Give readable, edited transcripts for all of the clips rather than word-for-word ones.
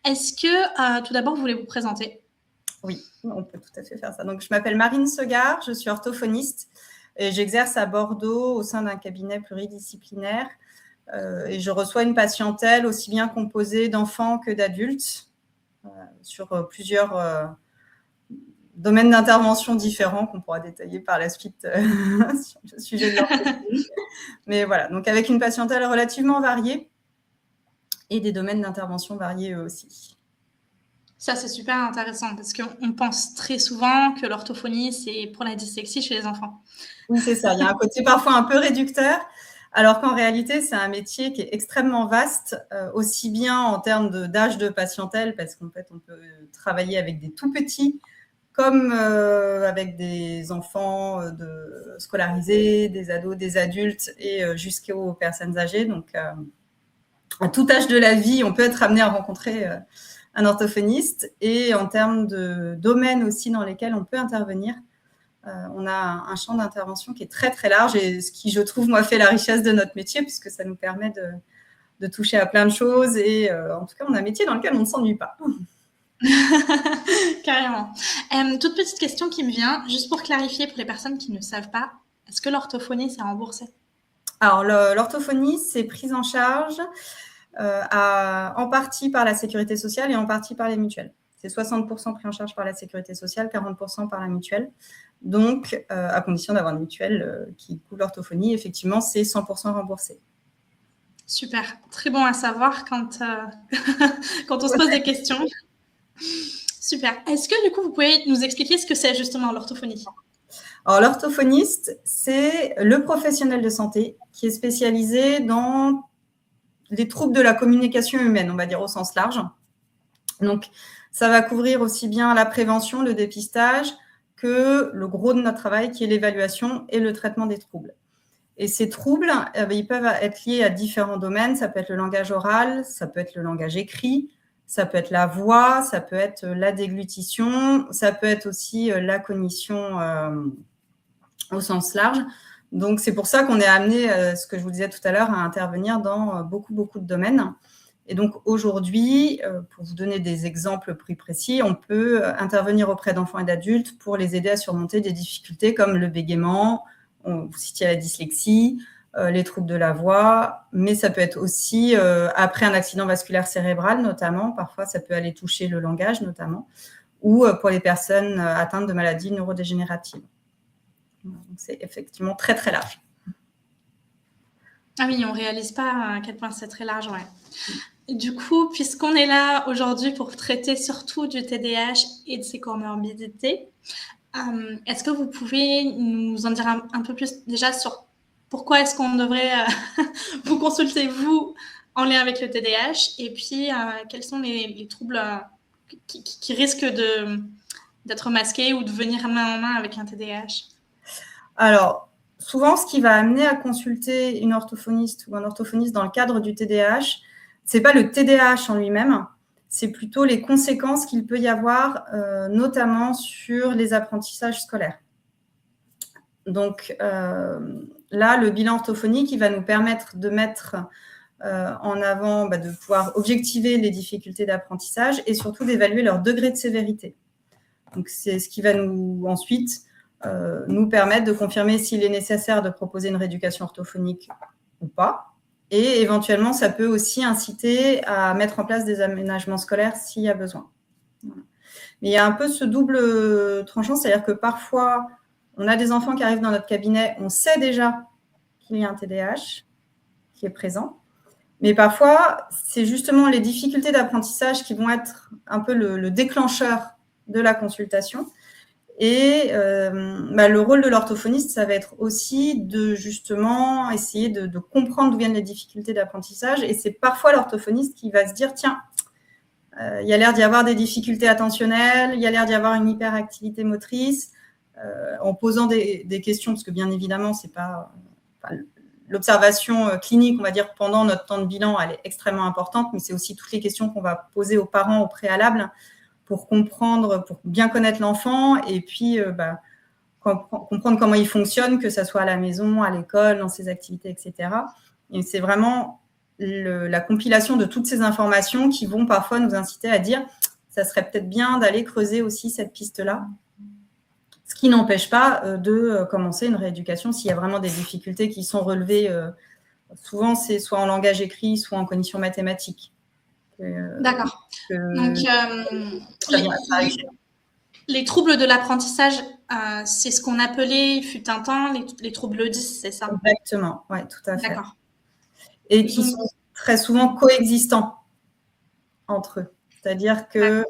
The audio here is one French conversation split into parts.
Est-ce que, tout d'abord, vous voulez vous présenter? Oui, on peut tout à fait faire ça. Donc, je m'appelle Marine Segard, je suis orthophoniste et j'exerce à Bordeaux au sein d'un cabinet pluridisciplinaire. Et je reçois une patientèle aussi bien composée d'enfants que d'adultes sur plusieurs domaines d'intervention différents qu'on pourra détailler par la suite sur le sujet de l'orthophonie. Mais voilà, donc avec une patientèle relativement variée et des domaines d'intervention variés eux aussi. Ça, c'est super intéressant parce qu'on pense très souvent que l'orthophonie, c'est pour la dyslexie chez les enfants. Oui, c'est ça. Il y a un côté parfois un peu réducteur, alors qu'en réalité, c'est un métier qui est extrêmement vaste, aussi bien en termes d'âge de patientèle, parce qu'en fait, on peut travailler avec des tout petits, comme avec des enfants scolarisés, des ados, des adultes et jusqu'aux personnes âgées. Donc, à tout âge de la vie, on peut être amené à rencontrer un orthophoniste. Et en termes de domaines aussi dans lesquels on peut intervenir, on a un champ d'intervention qui est très, très large et ce qui, je trouve, moi, fait la richesse de notre métier, puisque ça nous permet de toucher à plein de choses. Et en tout cas, on a un métier dans lequel on ne s'ennuie pas. Carrément. Toute petite question qui me vient, juste pour clarifier pour les personnes qui ne savent pas, est-ce que l'orthophonie, c'est remboursé? Alors, l'orthophonie, c'est prise en charge en partie par la sécurité sociale et en partie par les mutuelles. C'est 60% pris en charge par la sécurité sociale, 40% par la mutuelle. Donc, à condition d'avoir une mutuelle qui couvre l'orthophonie, effectivement, c'est 100% remboursé. Super, très bon à savoir quand on se pose des questions. Super. Est-ce que du coup, vous pouvez nous expliquer ce que c'est justement l'orthophonie? Alors, l'orthophoniste, c'est le professionnel de santé qui est spécialisé dans les troubles de la communication humaine, on va dire au sens large. Donc, ça va couvrir aussi bien la prévention, le dépistage, que le gros de notre travail, qui est l'évaluation et le traitement des troubles. Et ces troubles, ils peuvent être liés à différents domaines. Ça peut être le langage oral, ça peut être le langage écrit, ça peut être la voix, ça peut être la déglutition, ça peut être aussi la cognition au sens large. Donc, c'est pour ça qu'on est amené, ce que je vous disais tout à l'heure, à intervenir dans beaucoup, beaucoup de domaines. Et donc, aujourd'hui, pour vous donner des exemples plus précis, on peut intervenir auprès d'enfants et d'adultes pour les aider à surmonter des difficultés comme le bégaiement, vous citiez la dyslexie, les troubles de la voix, mais ça peut être aussi après un accident vasculaire cérébral, notamment. Parfois, ça peut aller toucher le langage, notamment, ou pour les personnes atteintes de maladies neurodégénératives. Donc, c'est effectivement très, très large. Ah oui, on ne réalise pas à quel point c'est très large, ouais. Du coup, puisqu'on est là aujourd'hui pour traiter surtout du TDAH et de ses comorbidités, est-ce que vous pouvez nous en dire un peu plus déjà sur pourquoi est-ce qu'on devrait vous consulter, vous, en lien avec le TDAH, et puis quels sont les troubles qui risquent d'être masqués ou de venir main en main avec un TDAH? Alors, souvent, ce qui va amener à consulter une orthophoniste ou un orthophoniste dans le cadre du TDAH, ce n'est pas le TDAH en lui-même, c'est plutôt les conséquences qu'il peut y avoir, notamment sur les apprentissages scolaires. Donc là, le bilan orthophonique, il va nous permettre de mettre en avant, de pouvoir objectiver les difficultés d'apprentissage et surtout d'évaluer leur degré de sévérité. Donc, c'est ce qui va ensuite nous permettre de confirmer s'il est nécessaire de proposer une rééducation orthophonique ou pas. Et éventuellement, ça peut aussi inciter à mettre en place des aménagements scolaires s'il y a besoin. Voilà. Mais il y a un peu ce double tranchant, c'est-à-dire que parfois, on a des enfants qui arrivent dans notre cabinet, on sait déjà qu'il y a un TDAH qui est présent. Mais parfois, c'est justement les difficultés d'apprentissage qui vont être un peu le déclencheur de la consultation. Et le rôle de l'orthophoniste, ça va être aussi de justement essayer de comprendre d'où viennent les difficultés d'apprentissage. Et c'est parfois l'orthophoniste qui va se dire, tiens, il y a l'air d'y avoir des difficultés attentionnelles, il y a l'air d'y avoir une hyperactivité motrice, en posant des questions, parce que bien évidemment, c'est pas l'observation clinique, on va dire, pendant notre temps de bilan, elle est extrêmement importante, mais c'est aussi toutes les questions qu'on va poser aux parents au préalable pour comprendre, pour bien connaître l'enfant et puis comprendre comment il fonctionne, que ce soit à la maison, à l'école, dans ses activités, etc. Et c'est vraiment la compilation de toutes ces informations qui vont parfois nous inciter à dire ça serait peut-être bien d'aller creuser aussi cette piste-là. Ce qui n'empêche pas de commencer une rééducation s'il y a vraiment des difficultés qui sont relevées. Souvent, c'est soit en langage écrit, soit en cognition mathématique. D'accord. Donc, les troubles de l'apprentissage, c'est ce qu'on appelait, il fut un temps, les troubles 10, c'est ça? Exactement, oui, tout à fait. D'accord. Et qui sont très souvent coexistants entre eux. C'est-à-dire que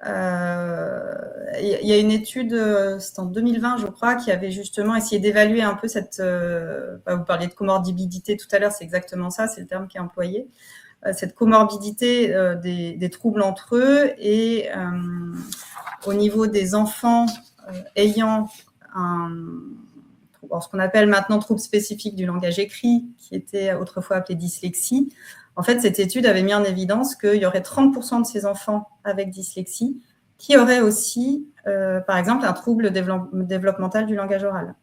y a une étude, c'est en 2020, je crois, qui avait justement essayé d'évaluer un peu cette... vous parliez de comorbidité tout à l'heure, c'est exactement ça, c'est le terme qui est employé. Cette comorbidité des troubles entre eux et au niveau des enfants ayant ce qu'on appelle maintenant trouble spécifique du langage écrit, qui était autrefois appelé dyslexie. En fait, cette étude avait mis en évidence qu'il y aurait 30% de ces enfants avec dyslexie qui auraient aussi, par exemple, un trouble développemental du langage oral.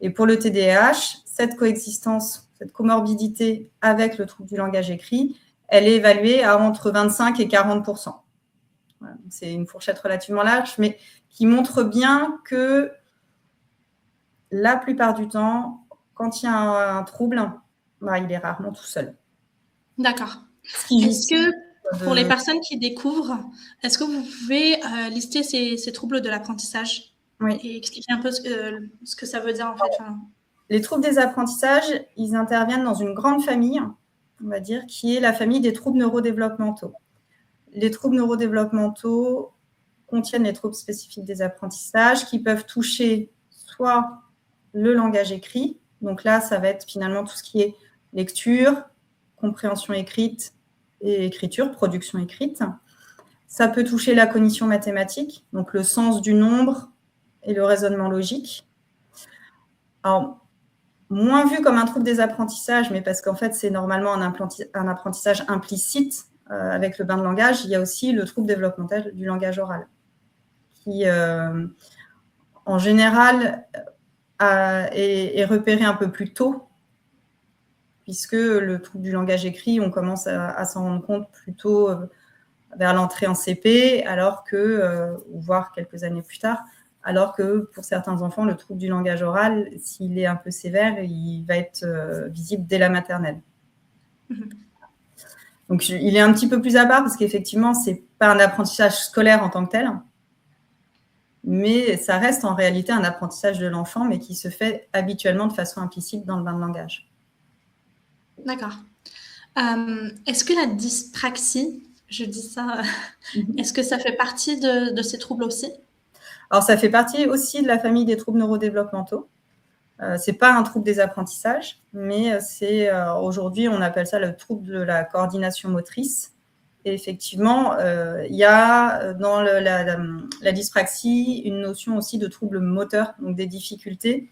Et pour le TDAH, cette coexistence, cette comorbidité avec le trouble du langage écrit, elle est évaluée à entre 25 et 40%. Voilà, c'est une fourchette relativement large, mais qui montre bien que la plupart du temps, quand il y a un trouble, il est rarement tout seul. D'accord. Est-ce que, pour les personnes qui découvrent, est-ce que vous pouvez lister ces troubles de l'apprentissage? Oui. Et expliquer un peu ce que ça veut dire, en fait. Les troubles des apprentissages, ils interviennent dans une grande famille, on va dire, qui est la famille des troubles neurodéveloppementaux. Les troubles neurodéveloppementaux contiennent les troubles spécifiques des apprentissages qui peuvent toucher soit le langage écrit, donc là, ça va être finalement tout ce qui est lecture, compréhension écrite et écriture, production écrite. Ça peut toucher la cognition mathématique, donc le sens du nombre et le raisonnement logique. Alors, moins vu comme un trouble des apprentissages, mais parce qu'en fait, c'est normalement un apprentissage implicite avec le bain de langage. Il y a aussi le trouble développemental du langage oral, qui, en général, est repéré un peu plus tôt, puisque le trouble du langage écrit, on commence à s'en rendre compte plutôt vers l'entrée en CP, alors que, voire quelques années plus tard, alors que pour certains enfants, le trouble du langage oral, s'il est un peu sévère, il va être visible dès la maternelle. Donc, il est un petit peu plus à part, parce qu'effectivement, ce n'est pas un apprentissage scolaire en tant que tel, mais ça reste en réalité un apprentissage de l'enfant, mais qui se fait habituellement de façon implicite dans le bain de langage. D'accord. Est-ce que la dyspraxie, je dis ça, est-ce que ça fait partie de ces troubles aussi? Alors, ça fait partie aussi de la famille des troubles neurodéveloppementaux. Ce n'est pas un trouble des apprentissages, mais c'est aujourd'hui, on appelle ça le trouble de la coordination motrice. Et effectivement, il y a dans la dyspraxie une notion aussi de trouble moteur, donc des difficultés.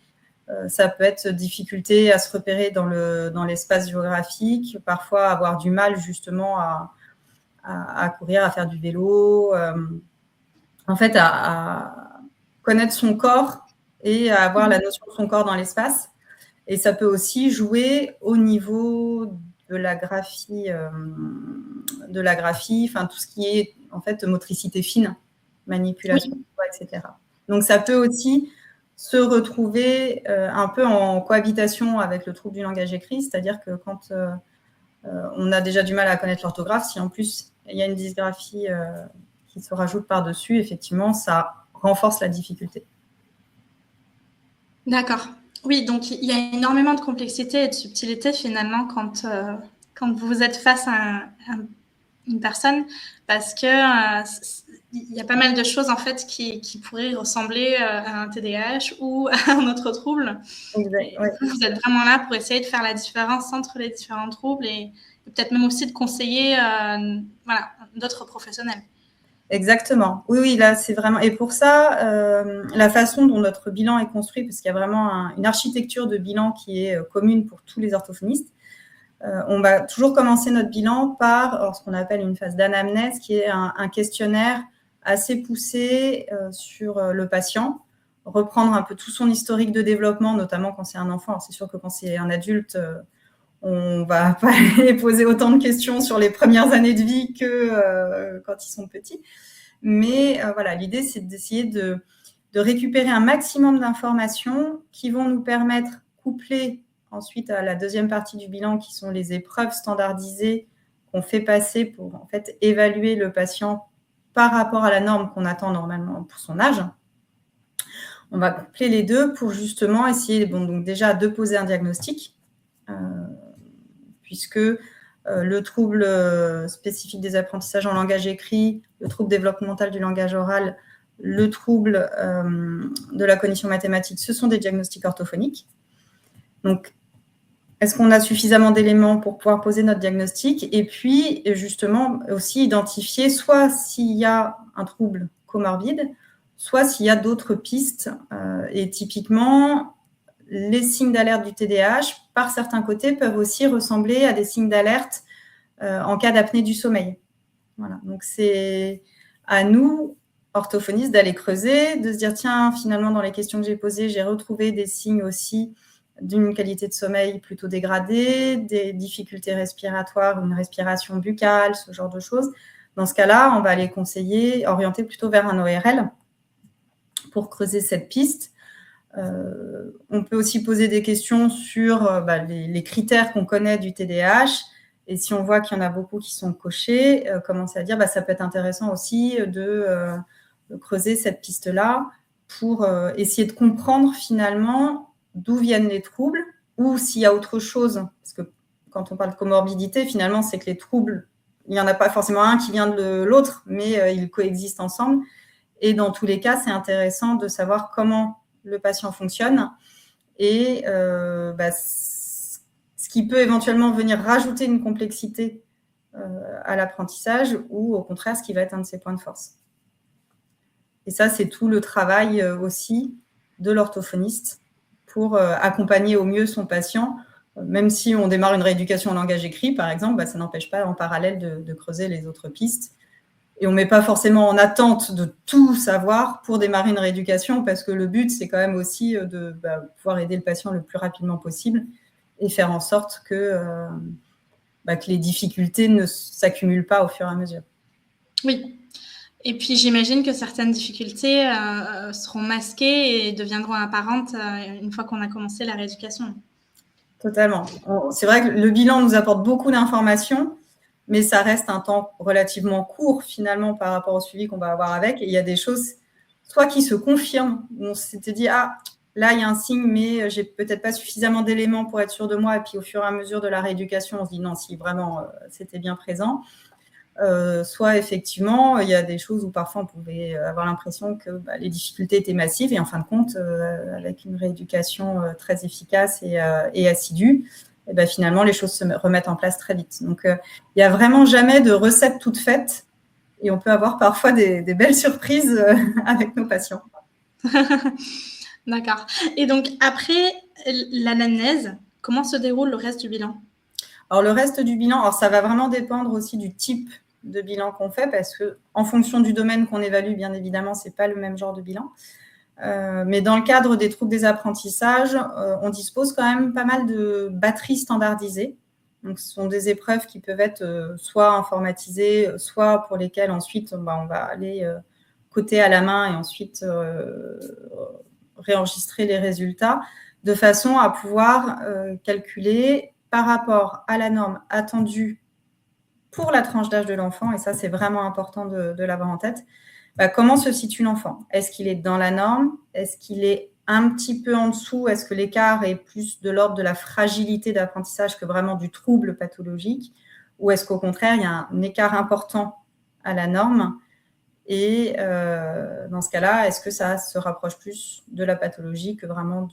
Ça peut être difficulté à se repérer dans l'espace géographique, parfois avoir du mal justement à courir, à faire du vélo, en fait à connaître son corps et à avoir la notion de son corps dans l'espace. Et ça peut aussi jouer au niveau de la graphie, enfin tout ce qui est en fait motricité fine, manipulation, etc. Donc ça peut aussi se retrouver un peu en cohabitation avec le trouble du langage écrit, c'est-à-dire que quand on a déjà du mal à connaître l'orthographe, si en plus il y a une dysgraphie qui se rajoute par-dessus, effectivement, ça renforce la difficulté. D'accord. Oui, donc il y a énormément de complexité et de subtilité finalement quand vous êtes face à une personne, parce que il y a pas mal de choses en fait qui pourraient ressembler à un TDAH ou à un autre trouble. Exact, ouais. Vous êtes vraiment là pour essayer de faire la différence entre les différents troubles et peut-être même aussi de conseiller d'autres professionnels. Exactement. Oui, là, c'est vraiment... Et pour ça, la façon dont notre bilan est construit, parce qu'il y a vraiment une architecture de bilan qui est commune pour tous les orthophonistes, on va toujours commencer notre bilan par ce qu'on appelle une phase d'anamnèse, qui est un questionnaire assez poussé sur le patient, reprendre un peu tout son historique de développement, notamment quand c'est un enfant. Alors, c'est sûr que quand c'est un adulte, on ne va pas les poser autant de questions sur les premières années de vie que quand ils sont petits. Mais voilà, l'idée, c'est d'essayer de récupérer un maximum d'informations qui vont nous permettre, couplées ensuite à la deuxième partie du bilan, qui sont les épreuves standardisées qu'on fait passer pour en fait évaluer le patient par rapport à la norme qu'on attend normalement pour son âge. On va coupler les deux pour justement essayer, donc déjà de poser un diagnostic, puisque le trouble spécifique des apprentissages en langage écrit, le trouble développemental du langage oral, le trouble de la cognition mathématique, ce sont des diagnostics orthophoniques. Donc, est-ce qu'on a suffisamment d'éléments pour pouvoir poser notre diagnostic? Et puis, justement, aussi identifier soit s'il y a un trouble comorbide, soit s'il y a d'autres pistes. Et typiquement, les signes d'alerte du TDAH, par certains côtés, peuvent aussi ressembler à des signes d'alerte en cas d'apnée du sommeil. Voilà. Donc, c'est à nous, orthophonistes, d'aller creuser, de se dire, tiens, finalement, dans les questions que j'ai posées, j'ai retrouvé des signes aussi d'une qualité de sommeil plutôt dégradée, des difficultés respiratoires, une respiration buccale, ce genre de choses. Dans ce cas-là, on va les conseiller, orienter plutôt vers un ORL pour creuser cette piste. On peut aussi poser des questions sur les critères qu'on connaît du TDAH. Et si on voit qu'il y en a beaucoup qui sont cochés, commencer à dire ça peut être intéressant aussi de creuser cette piste-là pour essayer de comprendre finalement d'où viennent les troubles ou s'il y a autre chose. Parce que quand on parle de comorbidité, finalement, c'est que les troubles, il n'y en a pas forcément un qui vient de l'autre, mais ils coexistent ensemble. Et dans tous les cas, c'est intéressant de savoir comment le patient fonctionne et ce qui peut éventuellement venir rajouter une complexité à l'apprentissage ou au contraire, ce qui va être un de ses points de force. Et ça, c'est tout le travail aussi de l'orthophoniste pour accompagner au mieux son patient. Même si on démarre une rééducation en langage écrit, par exemple, ça n'empêche pas en parallèle de creuser les autres pistes. Et on ne met pas forcément en attente de tout savoir pour démarrer une rééducation, parce que le but, c'est quand même aussi de pouvoir aider le patient le plus rapidement possible et faire en sorte que les difficultés ne s'accumulent pas au fur et à mesure. Oui. Et puis, j'imagine que certaines difficultés seront masquées et deviendront apparentes une fois qu'on a commencé la rééducation. Totalement. C'est vrai que le bilan nous apporte beaucoup d'informations, mais ça reste un temps relativement court, finalement, par rapport au suivi qu'on va avoir avec. Et il y a des choses, soit qui se confirment, où on s'était dit, là, il y a un signe, mais j'ai peut-être pas suffisamment d'éléments pour être sûr de moi. Et puis, au fur et à mesure de la rééducation, on se dit, non, si vraiment, c'était bien présent. Soit effectivement, il y a des choses où parfois on pouvait avoir l'impression que les difficultés étaient massives et en fin de compte, avec une rééducation très efficace et assidue, finalement les choses se remettent en place très vite. Donc il n'y a vraiment jamais de recette toute faite et on peut avoir parfois des belles surprises avec nos patients. D'accord. Et donc après l'anamnèse, comment se déroule le reste du bilan? Alors le reste du bilan, ça va vraiment dépendre aussi du type de bilan qu'on fait, parce que en fonction du domaine qu'on évalue, bien évidemment, c'est pas le même genre de bilan. Mais dans le cadre des troubles des apprentissages, on dispose quand même pas mal de batteries standardisées. Donc, ce sont des épreuves qui peuvent être soit informatisées, soit pour lesquelles ensuite on va aller coter à la main et ensuite réenregistrer les résultats, de façon à pouvoir calculer par rapport à la norme attendue pour la tranche d'âge de l'enfant, et ça, c'est vraiment important de l'avoir en tête, comment se situe l'enfant? Est-ce qu'il est dans la norme? Est-ce qu'il est un petit peu en dessous? Est-ce que l'écart est plus de l'ordre de la fragilité d'apprentissage que vraiment du trouble pathologique? Ou est-ce qu'au contraire, il y a un écart important à la norme? Et dans ce cas-là, est-ce que ça se rapproche plus de la pathologie que vraiment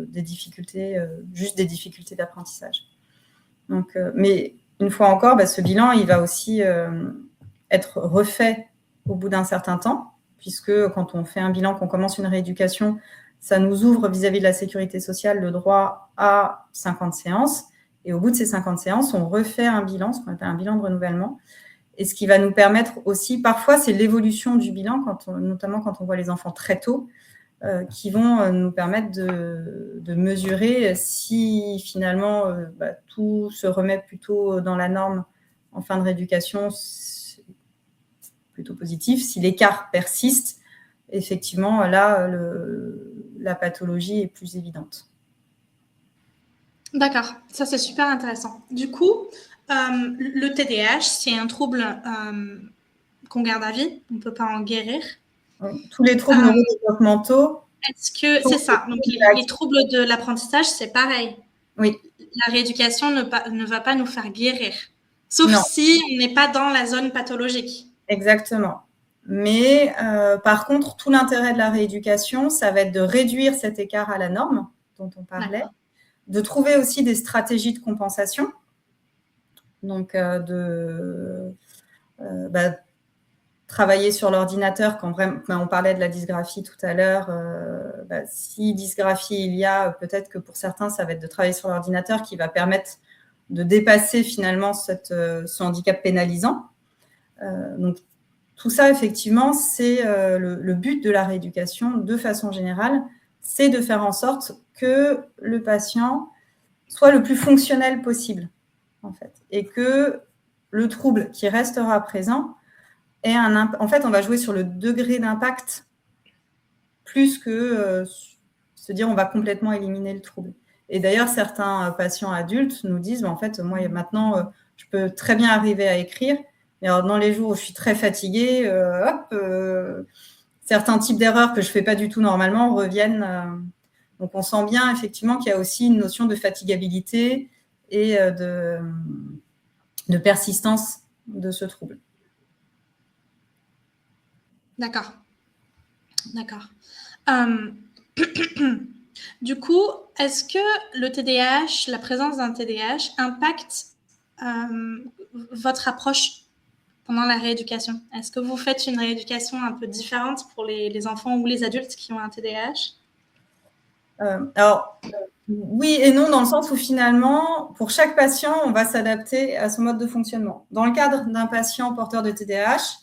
des difficultés, juste des difficultés d'apprentissage? Donc, mais une fois encore, ce bilan, il va aussi être refait au bout d'un certain temps, puisque quand on fait un bilan, qu'on commence une rééducation, ça nous ouvre vis-à-vis de la sécurité sociale le droit à 50 séances. Et au bout de ces 50 séances, on refait un bilan, ce qu'on appelle un bilan de renouvellement. Et ce qui va nous permettre aussi, parfois, c'est l'évolution du bilan, notamment quand on voit les enfants très tôt. qui vont nous permettre de mesurer si finalement tout se remet plutôt dans la norme en fin de rééducation, c'est plutôt positif. Si l'écart persiste, effectivement, là, la pathologie est plus évidente. D'accord, ça c'est super intéressant. Du coup, le TDAH, c'est un trouble qu'on garde à vie, on ne peut pas en guérir. Oui. Tous les troubles neurodéveloppementaux. Est-ce que c'est ça? Donc les troubles de l'apprentissage, c'est pareil. Oui. La rééducation ne va pas nous faire guérir, sauf si on n'est pas dans la zone pathologique. Exactement. Mais par contre, tout l'intérêt de la rééducation, ça va être de réduire cet écart à la norme dont on parlait, de trouver aussi des stratégies de compensation, donc travailler sur l'ordinateur quand vraiment, on parlait de la dysgraphie tout à l'heure, si dysgraphie il y a, peut-être que pour certains, ça va être de travailler sur l'ordinateur qui va permettre de dépasser finalement ce handicap pénalisant. Donc, tout ça, effectivement, c'est le but de la rééducation, de façon générale, c'est de faire en sorte que le patient soit le plus fonctionnel possible, en fait, et que le trouble qui restera présent ait en fait, on va jouer sur le degré d'impact plus que se dire on va complètement éliminer le trouble. Et d'ailleurs, certains patients adultes nous disent, en fait, moi, maintenant, je peux très bien arriver à écrire, mais alors, dans les jours où je suis très fatiguée, certains types d'erreurs que je ne fais pas du tout normalement reviennent. Donc, on sent bien effectivement qu'il y a aussi une notion de fatigabilité et de persistance de ce trouble. D'accord. D'accord. Du coup, est-ce que le TDAH, la présence d'un TDAH, impacte votre approche pendant la rééducation? Est-ce que vous faites une rééducation un peu différente pour les enfants ou les adultes qui ont un TDAH? Alors, oui et non, dans le sens où finalement, pour chaque patient, on va s'adapter à son mode de fonctionnement. Dans le cadre d'un patient porteur de TDAH,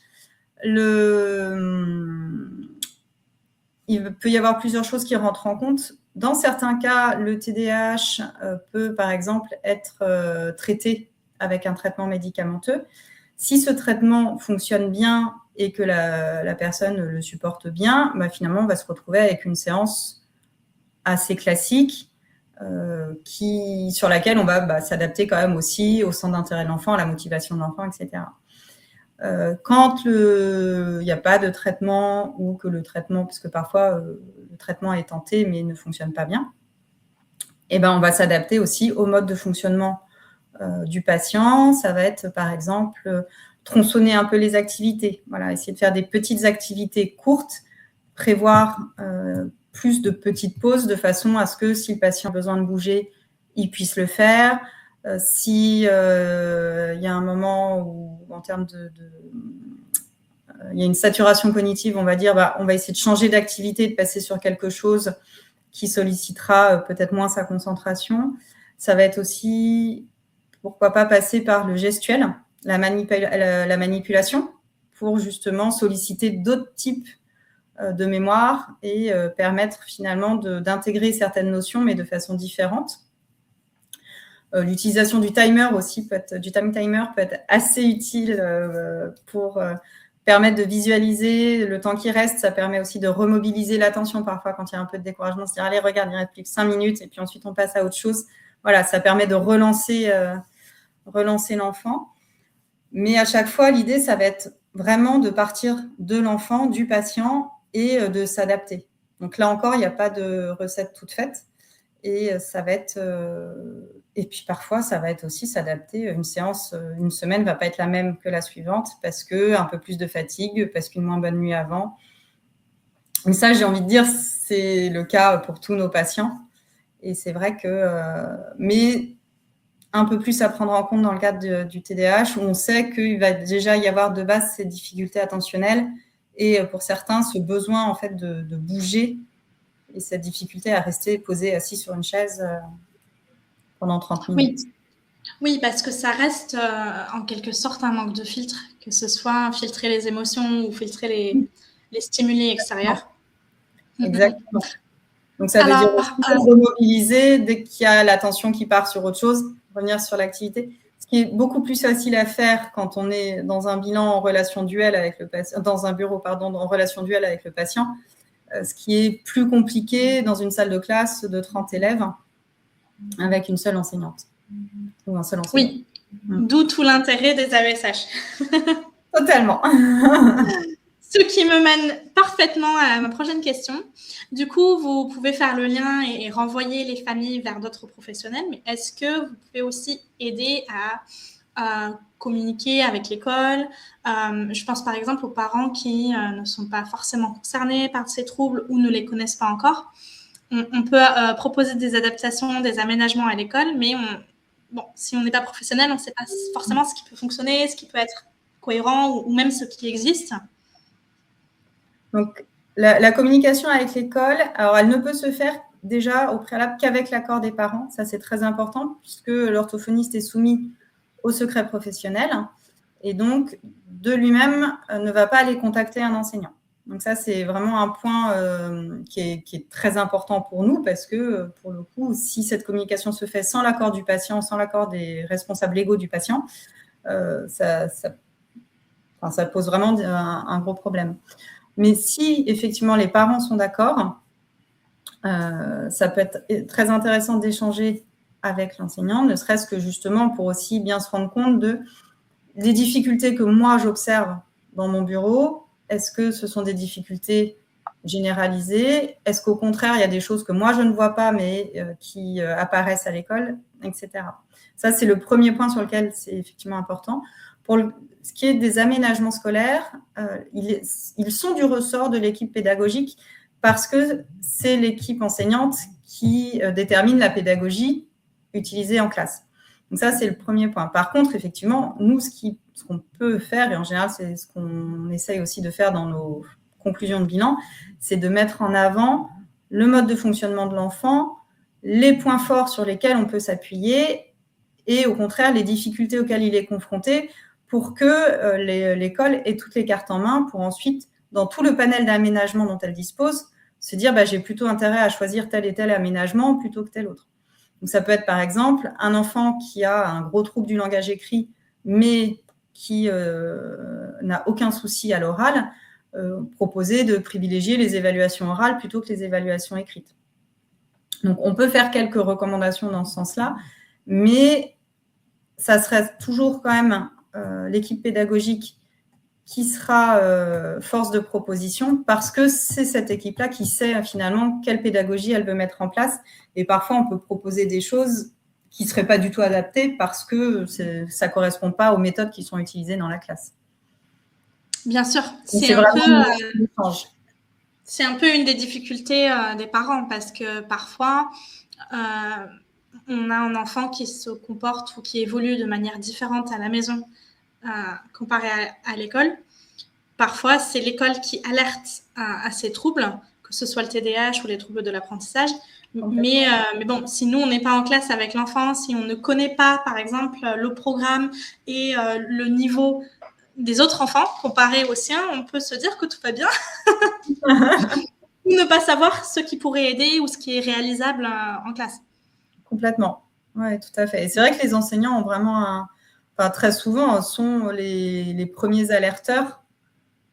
il peut y avoir plusieurs choses qui rentrent en compte. Dans certains cas, le TDAH peut, par exemple, être traité avec un traitement médicamenteux. Si ce traitement fonctionne bien et que la personne le supporte bien, finalement, on va se retrouver avec une séance assez classique sur laquelle on va s'adapter quand même aussi au centre d'intérêt de l'enfant, à la motivation de l'enfant, etc. Quand il n'y a pas de traitement ou que le traitement, parce que parfois le traitement est tenté mais ne fonctionne pas bien, on va s'adapter aussi au mode de fonctionnement du patient. Ça va être par exemple tronçonner un peu les activités, essayer de faire des petites activités courtes, prévoir plus de petites pauses de façon à ce que si le patient a besoin de bouger, il puisse le faire. Si y a un moment où, en termes il y a une saturation cognitive, on va dire, on va essayer de changer d'activité, de passer sur quelque chose qui sollicitera peut-être moins sa concentration. Ça va être aussi, pourquoi pas, passer par le gestuel, la manipulation, pour justement solliciter d'autres types de mémoire et permettre finalement d'intégrer certaines notions, mais de façon différente. L'utilisation du timer aussi, du time timer peut être assez utile pour permettre de visualiser le temps qui reste. Ça permet aussi de remobiliser l'attention parfois quand il y a un peu de découragement, se dire allez, regarde, il ne reste plus que 5 minutes et puis ensuite on passe à autre chose. Voilà, ça permet de relancer l'enfant. Mais à chaque fois, l'idée, ça va être vraiment de partir de l'enfant, du patient et de s'adapter. Donc là encore, il n'y a pas de recette toute faite. Et ça va être... et puis parfois, ça va être aussi s'adapter. Une séance, une semaine ne va pas être la même que la suivante parce qu'un peu plus de fatigue, parce qu'une moins bonne nuit avant. Donc ça, j'ai envie de dire, c'est le cas pour tous nos patients. Et c'est vrai que... mais un peu plus à prendre en compte dans le cadre du TDAH, où on sait qu'il va déjà y avoir de base ces difficultés attentionnelles et pour certains, ce besoin en fait de bouger et cette difficulté à rester posé, assis sur une chaise pendant 30 minutes. Oui, parce que ça reste en quelque sorte un manque de filtre, que ce soit filtrer les émotions ou filtrer les stimuli extérieurs. Exactement. Donc, ça veut dire Alors, aussi remobiliser dès qu'il y a l'attention qui part sur autre chose, revenir sur l'activité. Ce qui est beaucoup plus facile à faire quand on est dans un bilan en relation duel avec le patient, dans un bureau, en relation duel avec le patient, ce qui est plus compliqué dans une salle de classe de 30 élèves avec une seule enseignante ou un seul enseignant. oui, d'où tout l'intérêt des AESH. Totalement. Ce qui me mène parfaitement à ma prochaine question. Du coup, vous pouvez faire le lien et renvoyer les familles vers d'autres professionnels, mais est-ce que vous pouvez aussi aider à communiquer avec l'école? Je pense par exemple aux parents qui ne sont pas forcément concernés par ces troubles ou ne les connaissent pas encore. On peut proposer des adaptations, des aménagements à l'école, mais si on n'est pas professionnel, on ne sait pas forcément ce qui peut fonctionner, ce qui peut être cohérent ou même ce qui existe. Donc, la communication avec l'école, alors elle ne peut se faire déjà au préalable qu'avec l'accord des parents. Ça, c'est très important puisque l'orthophoniste est soumis au secret professionnel et donc, de lui-même, ne va pas aller contacter un enseignant. Donc ça, c'est vraiment un point qui est très important pour nous parce que, pour le coup, si cette communication se fait sans l'accord du patient, sans l'accord des responsables légaux du patient, ça pose vraiment un gros problème. Mais si, effectivement, les parents sont d'accord, ça peut être très intéressant d'échanger avec l'enseignant, ne serait-ce que justement pour aussi bien se rendre compte des difficultés que moi, j'observe dans mon bureau. Est-ce que ce sont des difficultés généralisées? Est-ce qu'au contraire, il y a des choses que moi, je ne vois pas, mais qui apparaissent à l'école, etc. Ça, c'est le premier point sur lequel c'est effectivement important. Pour ce qui est des aménagements scolaires, ils sont du ressort de l'équipe pédagogique parce que c'est l'équipe enseignante qui détermine la pédagogie utilisée en classe. Donc ça, c'est le premier point. Par contre, effectivement, nous, ce qu'on peut faire, et en général, c'est ce qu'on essaye aussi de faire dans nos conclusions de bilan, c'est de mettre en avant le mode de fonctionnement de l'enfant, les points forts sur lesquels on peut s'appuyer et au contraire, les difficultés auxquelles il est confronté pour que l'école ait toutes les cartes en main pour ensuite, dans tout le panel d'aménagement dont elle dispose, se dire j'ai plutôt intérêt à choisir tel et tel aménagement plutôt que tel autre. Donc, ça peut être, par exemple, un enfant qui a un gros trouble du langage écrit, mais qui n'a aucun souci à l'oral, proposer de privilégier les évaluations orales plutôt que les évaluations écrites. Donc, on peut faire quelques recommandations dans ce sens-là, mais ça serait toujours quand même l'équipe pédagogique qui sera force de proposition parce que c'est cette équipe-là qui sait finalement quelle pédagogie elle veut mettre en place. Et parfois, on peut proposer des choses qui ne seraient pas du tout adaptées parce que ça ne correspond pas aux méthodes qui sont utilisées dans la classe. Bien sûr, c'est un peu une des difficultés des parents parce que parfois, on a un enfant qui se comporte ou qui évolue de manière différente à la maison comparé à l'école. Parfois, c'est l'école qui alerte à ces troubles, que ce soit le TDAH ou les troubles de l'apprentissage. Mais bon, si nous, on n'est pas en classe avec l'enfant, si on ne connaît pas, par exemple, le programme et le niveau des autres enfants comparé au sien, on peut se dire que tout va bien. Ou ne pas savoir ce qui pourrait aider ou ce qui est réalisable en classe. Complètement. Oui, tout à fait. Et c'est vrai que les enseignants ont vraiment très souvent, sont les premiers alerteurs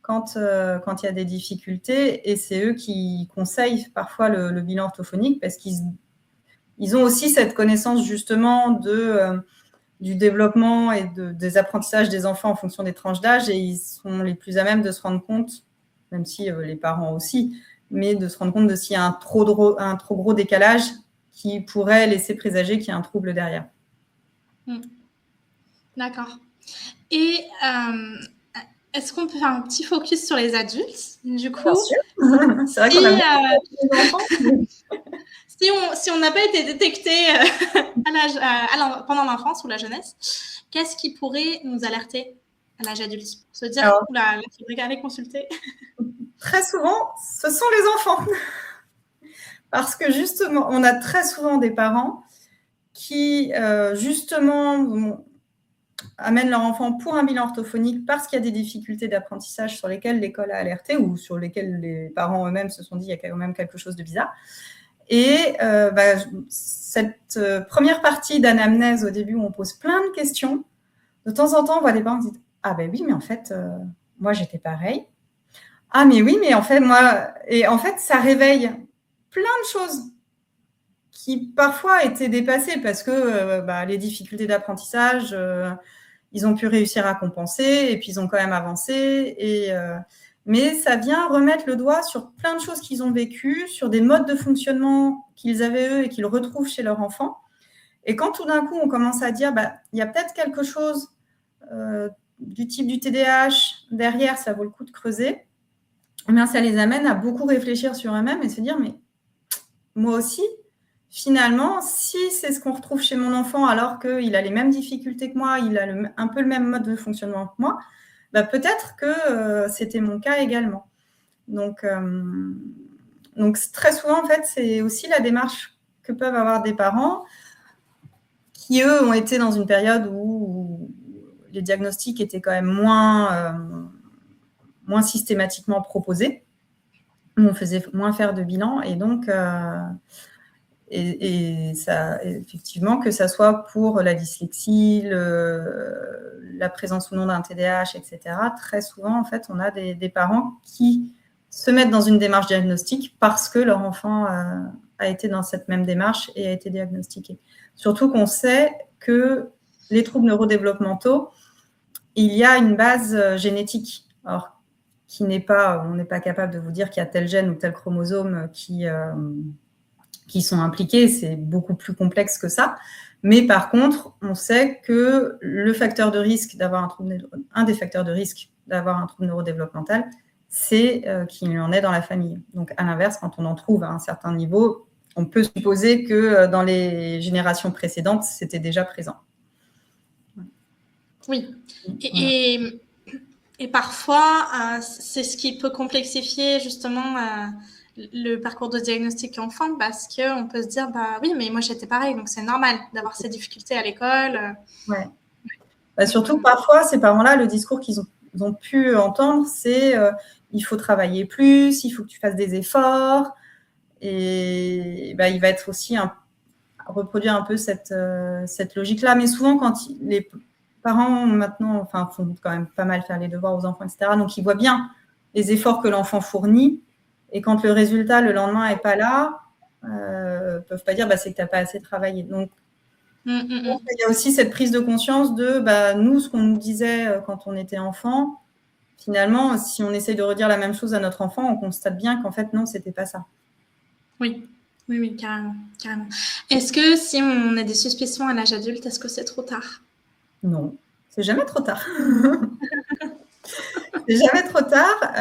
quand il y a des difficultés, et c'est eux qui conseillent parfois le bilan orthophonique parce qu'ils ont aussi cette connaissance justement du développement et des apprentissages des enfants en fonction des tranches d'âge, et ils sont les plus à même de se rendre compte, même si les parents aussi, mais de se rendre compte de s'il y a un trop gros décalage qui pourrait laisser présager qu'il y a un trouble derrière. D'accord. Et est-ce qu'on peut faire un petit focus sur les adultes? Du coup, c'est vrai qu'on a des enfants. Si on n'a pas été détecté pendant l'enfance ou la jeunesse, qu'est-ce qui pourrait nous alerter à l'âge adulte? Se dire, là, il faudrait aller consulter. Très souvent, ce sont les enfants. Parce que justement, on a très souvent des parents qui, justement, amènent leur enfant pour un bilan orthophonique parce qu'il y a des difficultés d'apprentissage sur lesquelles l'école a alerté ou sur lesquelles les parents eux-mêmes se sont dit il y a quand même quelque chose de bizarre. Et cette première partie d'anamnèse au début où on pose plein de questions, de temps en temps on voit des parents qui disent « Ah ben oui, mais en fait, moi j'étais pareil. Ah mais oui, mais en fait, moi… » Et en fait, ça réveille plein de choses qui parfois étaient dépassées parce que les difficultés d'apprentissage, ils ont pu réussir à compenser et puis ils ont quand même avancé. Mais ça vient remettre le doigt sur plein de choses qu'ils ont vécues, sur des modes de fonctionnement qu'ils avaient eux et qu'ils retrouvent chez leur enfant. Et quand tout d'un coup, on commence à dire, il y a peut-être quelque chose du type du TDAH derrière, ça vaut le coup de creuser, eh bien, ça les amène à beaucoup réfléchir sur eux-mêmes et se dire, mais moi aussi, finalement, si c'est ce qu'on retrouve chez mon enfant alors qu'il a les mêmes difficultés que moi, il a un peu le même mode de fonctionnement que moi, peut-être que c'était mon cas également. Donc, très souvent, en fait, c'est aussi la démarche que peuvent avoir des parents qui, eux, ont été dans une période où les diagnostics étaient quand même moins systématiquement proposés, où on faisait moins faire de bilan. Et donc, et ça, effectivement, que ça soit pour la dyslexie, la présence ou non d'un TDAH, etc., très souvent, en fait, on a des parents qui se mettent dans une démarche diagnostique parce que leur enfant a été dans cette même démarche et a été diagnostiqué. Surtout qu'on sait que les troubles neurodéveloppementaux, il y a une base génétique. Alors, on n'est pas capable de vous dire qu'il y a tel gène ou tel chromosome qui sont impliqués, c'est beaucoup plus complexe que ça. Mais par contre, on sait que le facteur de risque d'avoir un des facteurs de risque d'avoir un trouble neurodéveloppemental, c'est qu'il y en ait dans la famille. Donc, à l'inverse, quand on en trouve à un certain niveau, on peut supposer que dans les générations précédentes, c'était déjà présent. Oui. Et parfois, c'est ce qui peut complexifier justement le parcours de diagnostic enfant parce qu'on peut se dire, oui, mais moi j'étais pareil, donc c'est normal d'avoir ces difficultés à l'école. Ouais. Surtout parfois, ces parents-là, le discours qu'ils ont pu entendre, c'est il faut travailler plus, il faut que tu fasses des efforts. Et il va être aussi reproduire un peu cette logique-là. Mais souvent, quand les parents maintenant font quand même pas mal faire les devoirs aux enfants, etc., donc ils voient bien les efforts que l'enfant fournit. Et quand le résultat, le lendemain, n'est pas là, ne peuvent pas dire c'est que tu n'as pas assez travaillé. Donc, il y a aussi cette prise de conscience de nous, ce qu'on nous disait quand on était enfant, finalement, si on essaye de redire la même chose à notre enfant, on constate bien qu'en fait, non, ce n'était pas ça. Oui, carrément. Est-ce que si on a des suspicions à l'âge adulte, est-ce que c'est trop tard? Non, c'est jamais trop tard. C'est jamais trop tard.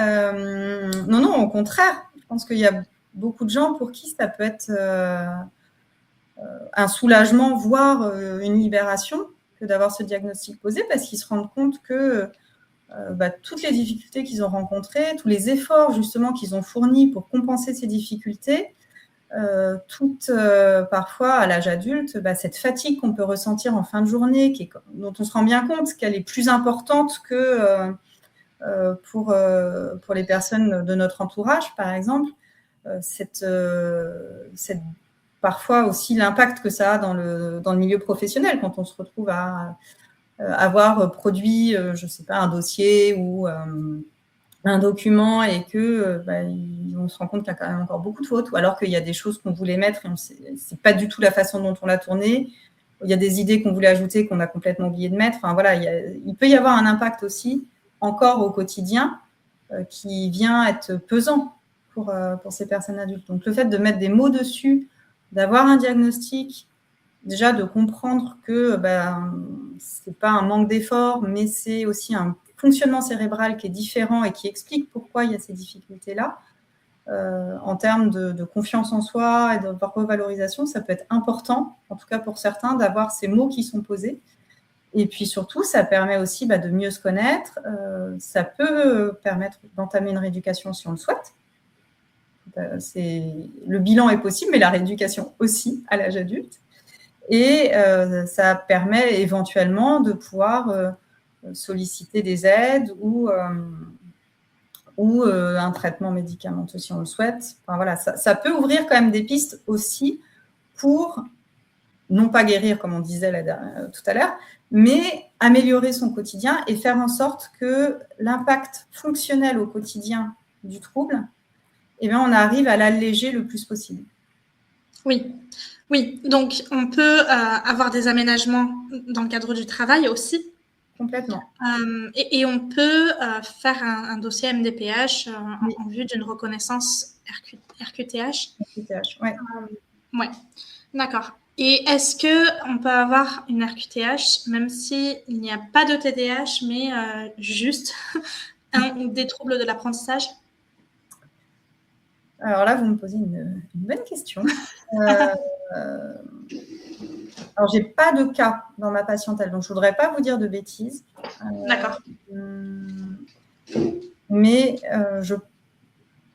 Non, au contraire. Je pense qu'il y a beaucoup de gens pour qui ça peut être un soulagement, voire une libération, que d'avoir ce diagnostic posé, parce qu'ils se rendent compte que toutes les difficultés qu'ils ont rencontrées, tous les efforts justement qu'ils ont fournis pour compenser ces difficultés, parfois à l'âge adulte, cette fatigue qu'on peut ressentir en fin de journée, dont on se rend bien compte qu'elle est plus importante que pour les personnes de notre entourage, par exemple, parfois aussi l'impact que ça a dans le milieu professionnel, quand on se retrouve à avoir produit, je ne sais pas, un dossier ou un document et que on se rend compte qu'il y a quand même encore beaucoup de fautes, ou alors qu'il y a des choses qu'on voulait mettre et c'est pas du tout la façon dont on l'a tourné. Il y a des idées qu'on voulait ajouter qu'on a complètement oublié de mettre. Enfin voilà, il peut y avoir un impact aussi encore au quotidien qui vient être pesant pour ces personnes adultes. Donc le fait de mettre des mots dessus, d'avoir un diagnostic, déjà de comprendre que c'est pas un manque d'effort, mais c'est aussi un fonctionnement cérébral qui est différent et qui explique pourquoi il y a ces difficultés-là. En termes de confiance en soi et de revalorisation, ça peut être important, en tout cas pour certains, d'avoir ces mots qui sont posés. Et puis surtout, ça permet aussi de mieux se connaître. Ça peut permettre d'entamer une rééducation si on le souhaite. Le bilan est possible, mais la rééducation aussi à l'âge adulte. Et ça permet éventuellement de pouvoir solliciter des aides ou un traitement médicamenteux si on le souhaite. Enfin, voilà, ça peut ouvrir quand même des pistes aussi pour non pas guérir, comme on disait tout à l'heure, mais améliorer son quotidien et faire en sorte que l'impact fonctionnel au quotidien du trouble, eh bien, on arrive à l'alléger le plus possible. Oui, oui. Donc, on peut avoir des aménagements dans le cadre du travail aussi. Complètement. Et on peut faire un dossier MDPH Oui. en vue d'une reconnaissance RQTH. RQTH, ouais. Ouais, d'accord. Et est-ce qu'on peut avoir une RQTH même s'il n'y a pas de TDAH, mais juste un ou des troubles de l'apprentissage? Alors là, vous me posez une bonne question. Alors, j'ai pas de cas dans ma patientèle, donc je voudrais pas vous dire de bêtises. D'accord. Mais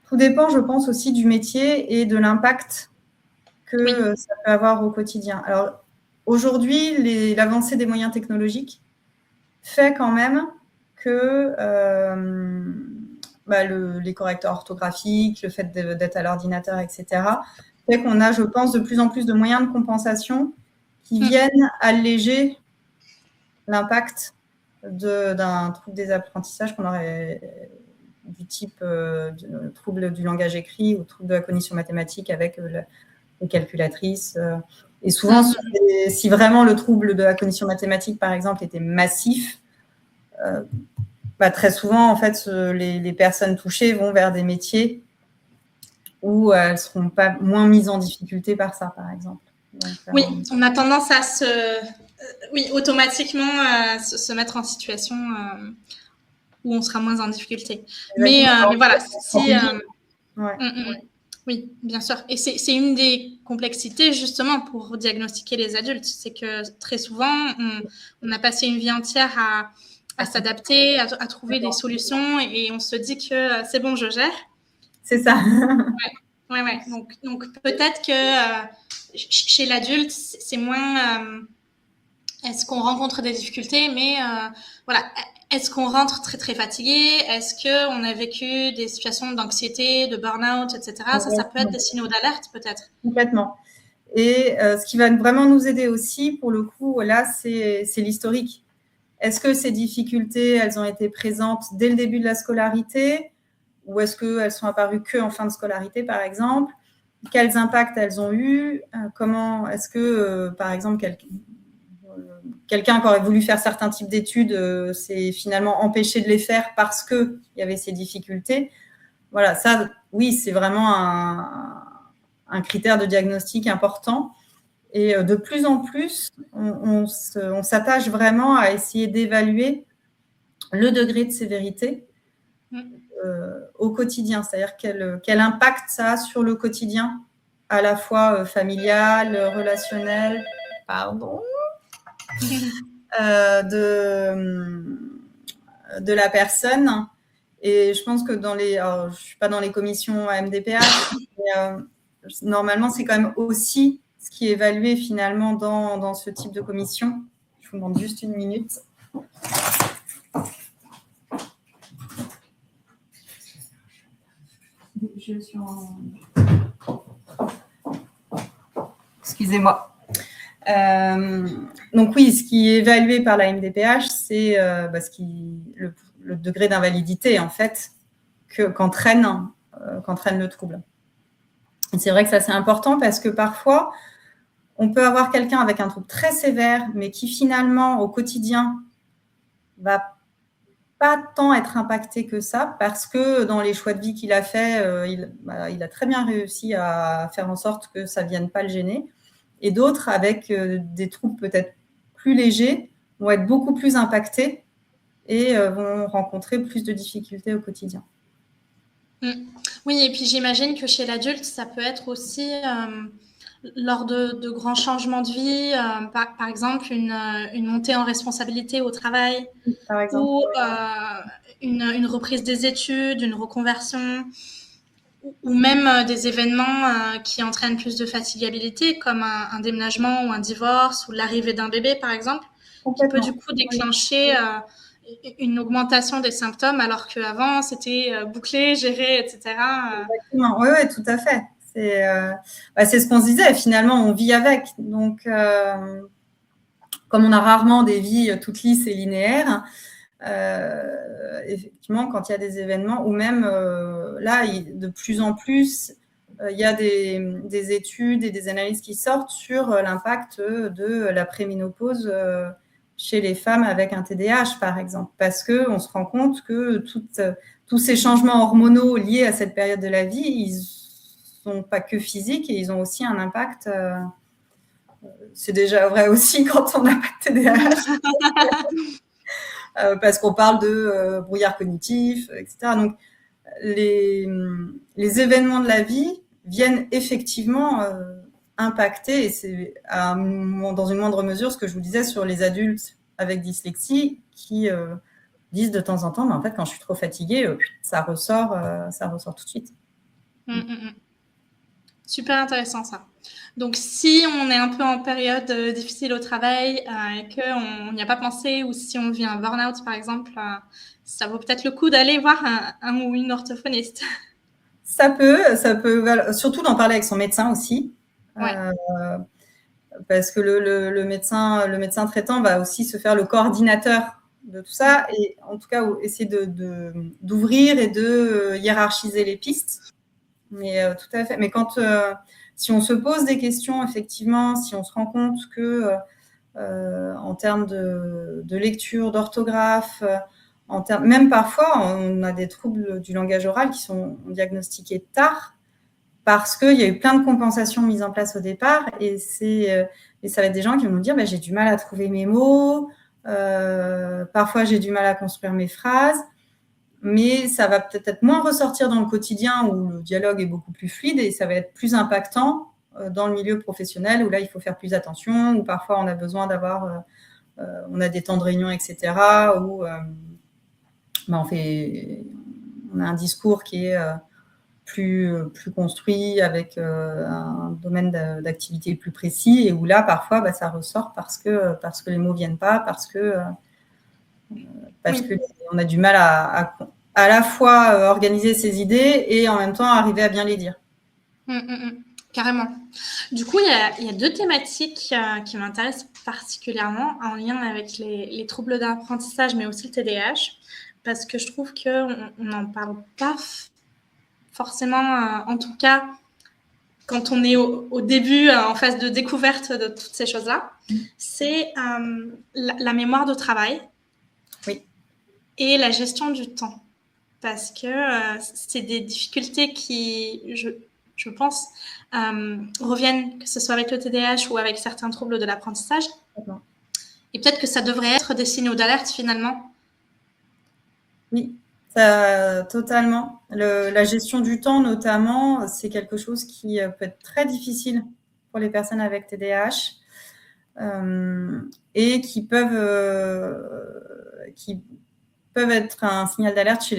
tout dépend, je pense, aussi du métier et de l'impact que ça peut avoir au quotidien. Alors, aujourd'hui, l'avancée des moyens technologiques fait quand même que les correcteurs orthographiques, le fait d'être à l'ordinateur, etc., fait qu'on a, je pense, de plus en plus de moyens de compensation qui viennent alléger l'impact d'un trouble des apprentissages qu'on aurait du type trouble du langage écrit ou trouble de la cognition mathématique avec les calculatrices. Et souvent, si vraiment le trouble de la cognition mathématique, par exemple, était massif, très souvent, en fait, les personnes touchées vont vers des métiers où elles ne seront pas moins mises en difficulté par ça, par exemple. Donc, oui, on a tendance à automatiquement se mettre en situation où on sera moins en difficulté. Mais voilà, si... Oui, bien sûr. Et c'est une des complexités, justement, pour diagnostiquer les adultes. C'est que très souvent, on a passé une vie entière à s'adapter, à trouver des solutions, et on se dit que c'est bon, je gère. C'est ça. Ouais. Donc peut-être que chez l'adulte, c'est moins... est-ce qu'on rencontre des difficultés, mais voilà... Est-ce qu'on rentre très, très fatigué? Est-ce qu'on a vécu des situations d'anxiété, de burn-out, etc. Ça peut être des signaux d'alerte, peut-être. Complètement. Et ce qui va vraiment nous aider aussi, pour le coup, là, c'est l'historique. Est-ce que ces difficultés, elles ont été présentes dès le début de la scolarité ou est-ce qu'elles sont apparues qu'en fin de scolarité, par exemple? Quels impacts elles ont eu? Comment est-ce que, par exemple, quelqu'un qui aurait voulu faire certains types d'études s'est finalement empêché de les faire parce qu'il y avait ces difficultés? Voilà, ça, oui, c'est vraiment un critère de diagnostic important. Et de plus en plus, on s'attache vraiment à essayer d'évaluer le degré de sévérité au quotidien, c'est-à-dire quel impact ça a sur le quotidien, à la fois familial, relationnel, de la personne. Et je pense que je ne suis pas dans les commissions MDPH, mais normalement, c'est quand même aussi ce qui est évalué finalement dans ce type de commission. Je vous demande juste une minute. Je suis en... Excusez-moi. Donc oui, ce qui est évalué par la MDPH, c'est le degré d'invalidité, en fait, qu'entraîne le trouble. Et c'est vrai que ça, c'est important parce que parfois, on peut avoir quelqu'un avec un trouble très sévère, mais qui finalement, au quotidien, va pas tant être impacté que ça, parce que dans les choix de vie qu'il a fait, il a très bien réussi à faire en sorte que ça ne vienne pas le gêner. Et d'autres, avec des troubles peut-être plus légers, vont être beaucoup plus impactés et vont rencontrer plus de difficultés au quotidien. Oui, et puis j'imagine que chez l'adulte, ça peut être aussi lors de grands changements de vie, par exemple une montée en responsabilité au travail, ou une reprise des études, une reconversion. ou même des événements qui entraînent plus de fatigabilité, comme un déménagement ou un divorce ou l'arrivée d'un bébé, par exemple, qui peut du coup déclencher une augmentation des symptômes, alors qu'avant, c'était bouclé, géré, etc. Exactement. Oui, oui, tout à fait. C'est ce qu'on se disait, finalement, on vit avec. Donc, comme on a rarement des vies toutes lisses et linéaires, effectivement, quand il y a des événements, ou même là, de plus en plus, il y a des études et des analyses qui sortent sur l'impact de la préménopause chez les femmes avec un TDAH, par exemple, parce qu'on se rend compte que tous ces changements hormonaux liés à cette période de la vie, ils ne sont pas que physiques et ils ont aussi un impact. C'est déjà vrai aussi quand on n'a pas de TDAH. Parce qu'on parle de brouillard cognitif, etc. Donc, les événements de la vie viennent effectivement impacter, et c'est dans une moindre mesure ce que je vous disais sur les adultes avec dyslexie qui disent de temps en temps, mais en fait, quand je suis trop fatiguée, ça ressort tout de suite. Super intéressant ça. Donc, si on est un peu en période difficile au travail et qu'on n'y a pas pensé, ou si on vit un burn-out, par exemple, ça vaut peut-être le coup d'aller voir un ou une orthophoniste. Ça peut, surtout d'en parler avec son médecin aussi. Ouais. Parce que le médecin traitant va aussi se faire le coordinateur de tout ça, et en tout cas essayer d'ouvrir et de hiérarchiser les pistes. Mais tout à fait. Mais si on se pose des questions, effectivement, si on se rend compte que en termes de lecture, d'orthographe, même parfois on a des troubles du langage oral qui sont diagnostiqués tard, parce qu'il y a eu plein de compensations mises en place au départ, et ça va être des gens qui vont nous dire j'ai du mal à trouver mes mots, parfois j'ai du mal à construire mes phrases, mais ça va peut-être moins ressortir dans le quotidien où le dialogue est beaucoup plus fluide, et ça va être plus impactant dans le milieu professionnel où là il faut faire plus attention, où parfois on a besoin d'avoir on a des temps de réunion, etc., où on a un discours qui est plus construit, avec un domaine d'activité plus précis, et où là, parfois, ça ressort parce que les mots ne viennent pas, parce que on a du mal à la fois organiser ses idées et en même temps arriver à bien les dire. Carrément. Du coup, il y a deux thématiques qui m'intéressent particulièrement en lien avec les troubles d'apprentissage, mais aussi le TDAH, parce que je trouve qu'on n'en parle pas forcément, en tout cas, quand on est au début, en phase de découverte de toutes ces choses-là. C'est la mémoire de travail. Oui. Et la gestion du temps. Parce que c'est des difficultés qui, je pense, reviennent, que ce soit avec le TDAH ou avec certains troubles de l'apprentissage. Et peut-être que ça devrait être des signaux d'alerte finalement. Oui, totalement. La gestion du temps, notamment, c'est quelque chose qui peut être très difficile pour les personnes avec TDAH et qui peuvent être un signal d'alerte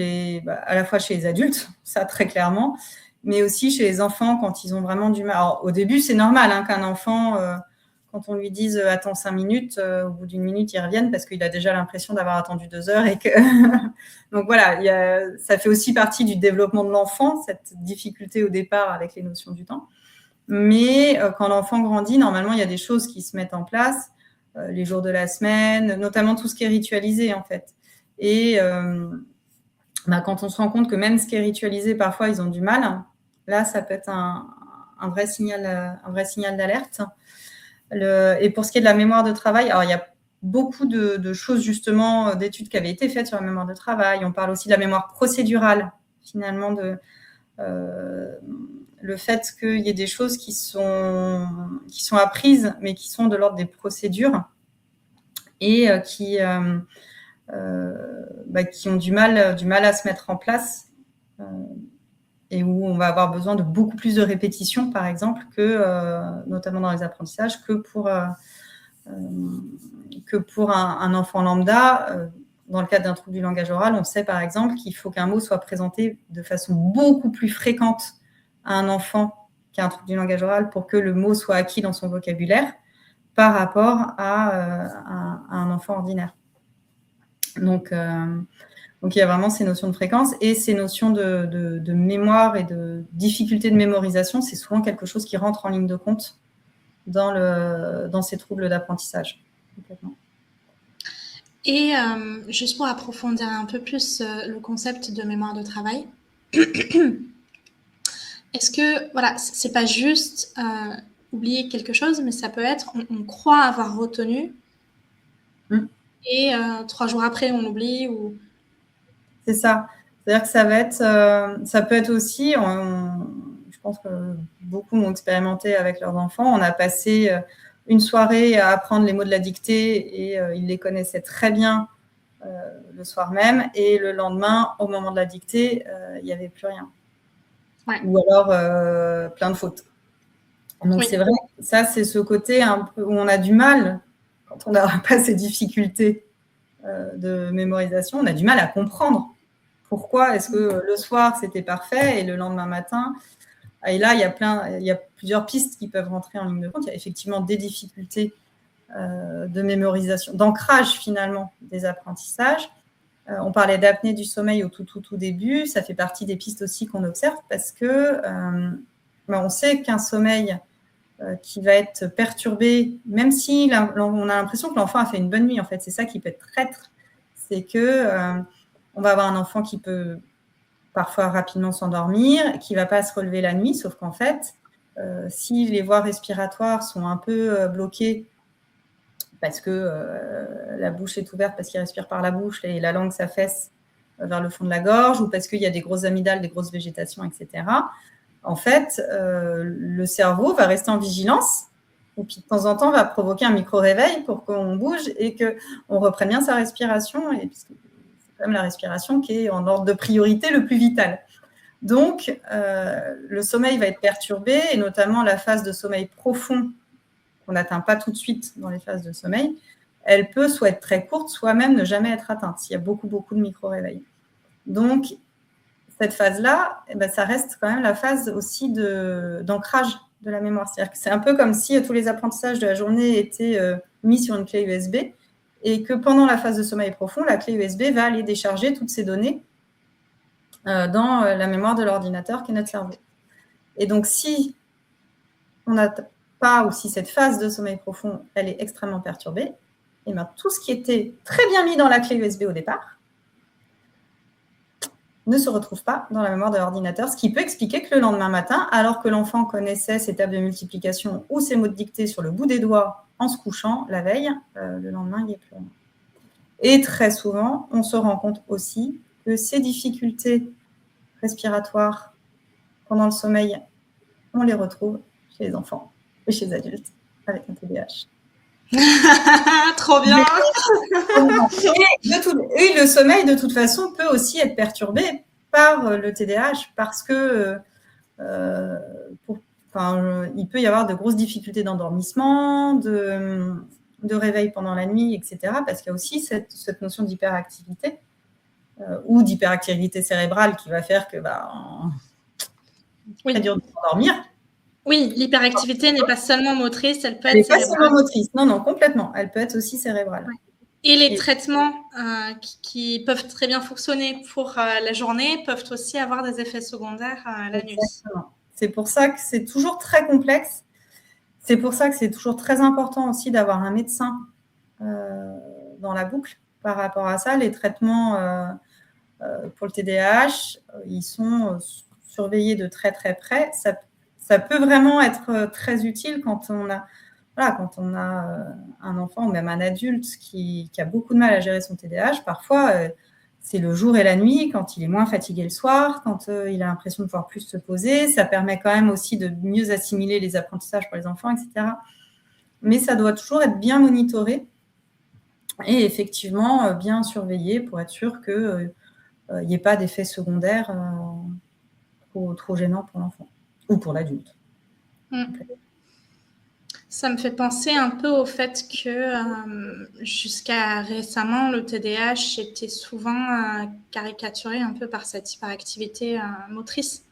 à la fois chez les adultes, ça très clairement, mais aussi chez les enfants quand ils ont vraiment du mal. Alors, au début, c'est normal qu'un enfant, quand on lui dise « attends 5 minutes », au bout d'une minute, il revienne parce qu'il a déjà l'impression d'avoir attendu 2 heures. Donc voilà, ça fait aussi partie du développement de l'enfant, cette difficulté au départ avec les notions du temps. Mais quand l'enfant grandit, normalement, il y a des choses qui se mettent en place, les jours de la semaine, notamment tout ce qui est ritualisé, en fait. Et quand on se rend compte que même ce qui est ritualisé, parfois, ils ont du mal, là, ça peut être un vrai signal d'alerte. Et pour ce qui est de la mémoire de travail, alors il y a beaucoup de choses, justement, d'études qui avaient été faites sur la mémoire de travail. On parle aussi de la mémoire procédurale, finalement, le fait qu'il y ait des choses qui sont apprises, mais qui sont de l'ordre des procédures et qui ont du mal à se mettre en place, et où on va avoir besoin de beaucoup plus de répétitions, par exemple, notamment dans les apprentissages, que pour un enfant lambda. dans le cadre d'un trouble du langage oral, on sait par exemple qu'il faut qu'un mot soit présenté de façon beaucoup plus fréquente à un enfant qui a un trouble du langage oral pour que le mot soit acquis dans son vocabulaire par rapport à un enfant ordinaire. Donc, il y a vraiment ces notions de fréquence et ces notions de mémoire et de difficulté de mémorisation. C'est souvent quelque chose qui rentre en ligne de compte dans ces troubles d'apprentissage. Complètement. Et juste pour approfondir un peu plus le concept de mémoire de travail, est-ce que, voilà, c'est pas juste oublier quelque chose, mais ça peut être, on croit avoir retenu, et 3 jours après, on oublie ou... C'est ça. C'est-à-dire que ça peut être aussi, je pense que beaucoup l'ont expérimenté avec leurs enfants, on a passé une soirée à apprendre les mots de la dictée et ils les connaissaient très bien le soir même, et le lendemain, au moment de la dictée, il n'y avait plus rien. Ouais. Ou alors plein de fautes. Donc Oui. c'est vrai, ça c'est ce côté un peu où on a du mal, quand on n'a pas ces difficultés de mémorisation, on a du mal à comprendre pourquoi est-ce que le soir c'était parfait et le lendemain matin. Et là, il y a plusieurs pistes qui peuvent rentrer en ligne de compte. Il y a effectivement des difficultés de mémorisation, d'ancrage finalement des apprentissages. On parlait d'apnée du sommeil au tout début. Ça fait partie des pistes aussi qu'on observe parce que on sait qu'un sommeil qui va être perturbé, même si on a l'impression que l'enfant a fait une bonne nuit, en fait, c'est ça qui peut être traître. C'est que on va avoir un enfant qui peut parfois rapidement s'endormir, qui ne va pas se relever la nuit, sauf qu'en fait, si les voies respiratoires sont un peu bloquées parce que la bouche est ouverte, parce qu'il respire par la bouche et la langue s'affaisse vers le fond de la gorge, ou parce qu'il y a des grosses amygdales, des grosses végétations, etc., en fait, le cerveau va rester en vigilance et puis de temps en temps va provoquer un micro-réveil pour qu'on bouge et qu'on reprenne bien sa respiration, et puisque c'est quand même la respiration qui est en ordre de priorité le plus vital. Donc, le sommeil va être perturbé, et notamment la phase de sommeil profond qu'on n'atteint pas tout de suite dans les phases de sommeil, elle peut soit être très courte, soit même ne jamais être atteinte s'il y a beaucoup de micro-réveils. Donc, cette phase-là, ça reste quand même la phase aussi d'ancrage de la mémoire. C'est-à-dire que c'est un peu comme si tous les apprentissages de la journée étaient mis sur une clé USB, et que pendant la phase de sommeil profond, la clé USB va aller décharger toutes ces données dans la mémoire de l'ordinateur qui est notre cerveau. Et donc, si on n'a pas, ou si cette phase de sommeil profond, elle est extrêmement perturbée, et tout ce qui était très bien mis dans la clé USB au départ ne se retrouve pas dans la mémoire de l'ordinateur, ce qui peut expliquer que le lendemain matin, alors que l'enfant connaissait ses tables de multiplication ou ses mots de dictée sur le bout des doigts en se couchant la veille, le lendemain, il n'y est plus rien. Et très souvent, on se rend compte aussi que ces difficultés respiratoires pendant le sommeil, on les retrouve chez les enfants et chez les adultes avec un TDAH. Trop bien. Et le sommeil, de toute façon, peut aussi être perturbé par le TDAH parce que il peut y avoir de grosses difficultés d'endormissement, de réveil pendant la nuit, etc. Parce qu'il y a aussi cette notion d'hyperactivité ou d'hyperactivité cérébrale qui va faire que c'est très dur de s'endormir. Oui, l'hyperactivité n'est pas seulement motrice, elle peut être cérébrale. Elle n'est pas seulement motrice, non, complètement. Elle peut être aussi cérébrale. Ouais. Et les traitements qui peuvent très bien fonctionner pour la journée peuvent aussi avoir des effets secondaires la nuit. C'est pour ça que c'est toujours très complexe. C'est pour ça que c'est toujours très important aussi d'avoir un médecin dans la boucle par rapport à ça. Les traitements pour le TDAH, ils sont surveillés de très très près. Ça peut vraiment être très utile quand on a un enfant ou même un adulte qui a beaucoup de mal à gérer son TDAH. Parfois, c'est le jour et la nuit, quand il est moins fatigué le soir, quand il a l'impression de pouvoir plus se poser. Ça permet quand même aussi de mieux assimiler les apprentissages pour les enfants, etc. Mais ça doit toujours être bien monitoré et effectivement bien surveillé pour être sûr qu'il n'y ait pas d'effets secondaires trop gênants pour l'enfant ou pour l'adulte. Ça me fait penser un peu au fait que jusqu'à récemment, le TDAH était souvent caricaturé un peu par cette hyperactivité motrice.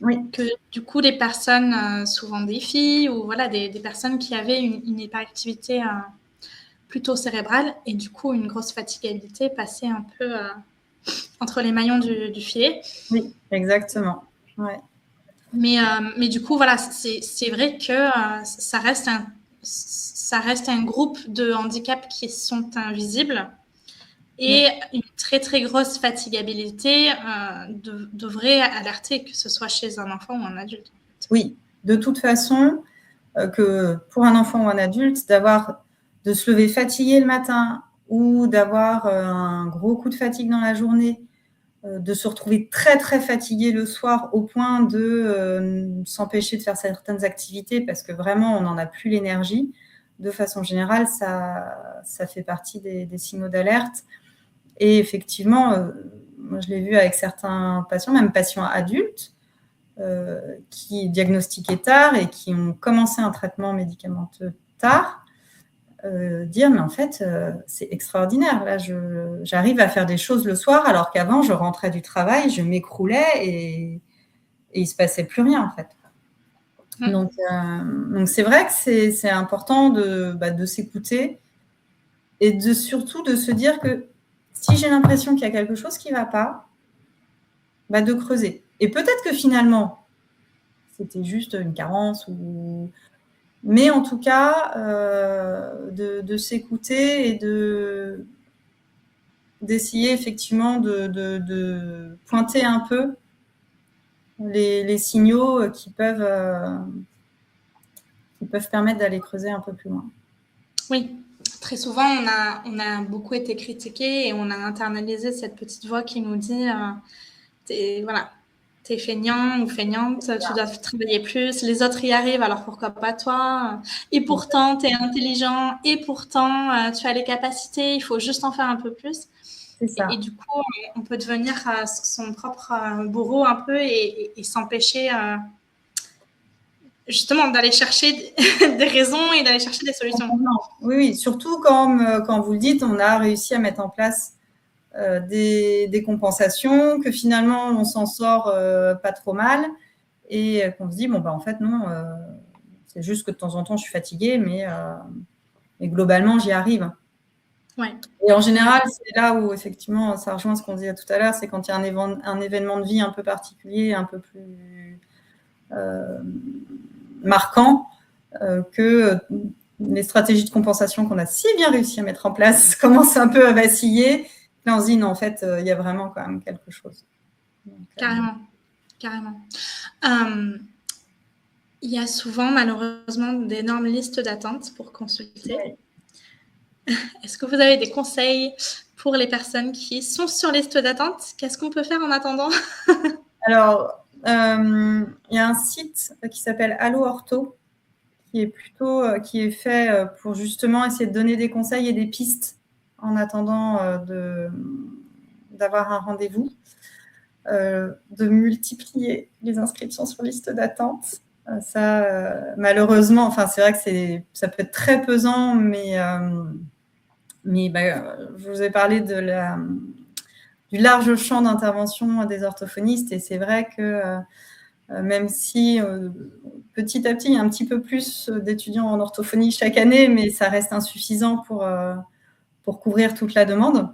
Oui. Que du coup, des personnes, souvent des filles ou voilà, des personnes qui avaient une hyperactivité plutôt cérébrale et du coup une grosse fatigabilité passaient un peu entre les maillons du filet. Oui, exactement. Ouais. Mais du coup, voilà, c'est vrai que ça reste un groupe de handicaps qui sont invisibles et une très très grosse fatigabilité devrait alerter, que ce soit chez un enfant ou un adulte. Oui, de toute façon, que pour un enfant ou un adulte, de se lever fatigué le matin ou d'avoir un gros coup de fatigue dans la journée, de se retrouver très très fatigué le soir au point de s'empêcher de faire certaines activités parce que vraiment on n'en a plus l'énergie. De façon générale, ça fait partie des signaux d'alerte. Et effectivement, moi je l'ai vu avec certains patients, même patients adultes, qui diagnostiquaient tard et qui ont commencé un traitement médicamenteux tard, dire mais en fait c'est extraordinaire, là j'arrive à faire des choses le soir alors qu'avant je rentrais du travail, je m'écroulais et il se passait plus rien en fait. Donc c'est vrai que c'est important de s'écouter et surtout de se dire que si j'ai l'impression qu'il y a quelque chose qui ne va pas, de creuser. Et peut-être que finalement c'était juste une carence mais en tout cas, de s'écouter et d'essayer effectivement de pointer un peu les signaux qui peuvent permettre d'aller creuser un peu plus loin. Oui, très souvent, on a beaucoup été critiqués et on a internalisé cette petite voix qui nous dit t'es feignant ou feignante, tu dois travailler plus, les autres y arrivent, alors pourquoi pas toi? Et pourtant, tu es intelligent, et pourtant, tu as les capacités, il faut juste en faire un peu plus. C'est ça. Et du coup, on peut devenir son propre bourreau un peu et s'empêcher justement d'aller chercher des raisons et d'aller chercher des solutions. Oui, surtout quand vous le dites, on a réussi à mettre en place des compensations, que finalement on s'en sort pas trop mal et qu'on se dit bon en fait non, c'est juste que de temps en temps je suis fatiguée, mais globalement j'y arrive. Ouais. Et en général, c'est là où effectivement ça rejoint ce qu'on disait tout à l'heure, c'est quand il y a un événement de vie un peu particulier, un peu plus marquant, que les stratégies de compensation qu'on a si bien réussi à mettre en place commencent un peu à vaciller. Là, on se dit, non, en fait, il y a vraiment quand même quelque chose. Donc, carrément. Il y a souvent, malheureusement, d'énormes listes d'attente pour consulter. Oui. Est-ce que vous avez des conseils pour les personnes qui sont sur liste d'attente? Qu'est-ce qu'on peut faire en attendant? Alors, il y a un site qui s'appelle Allo Ortho, qui est fait pour justement essayer de donner des conseils et des pistes en attendant d'avoir un rendez-vous, de multiplier les inscriptions sur liste d'attente. Malheureusement, c'est vrai que ça peut être très pesant, mais je vous ai parlé du large champ d'intervention des orthophonistes et c'est vrai que même si petit à petit, il y a un petit peu plus d'étudiants en orthophonie chaque année, mais ça reste insuffisant pour couvrir toute la demande.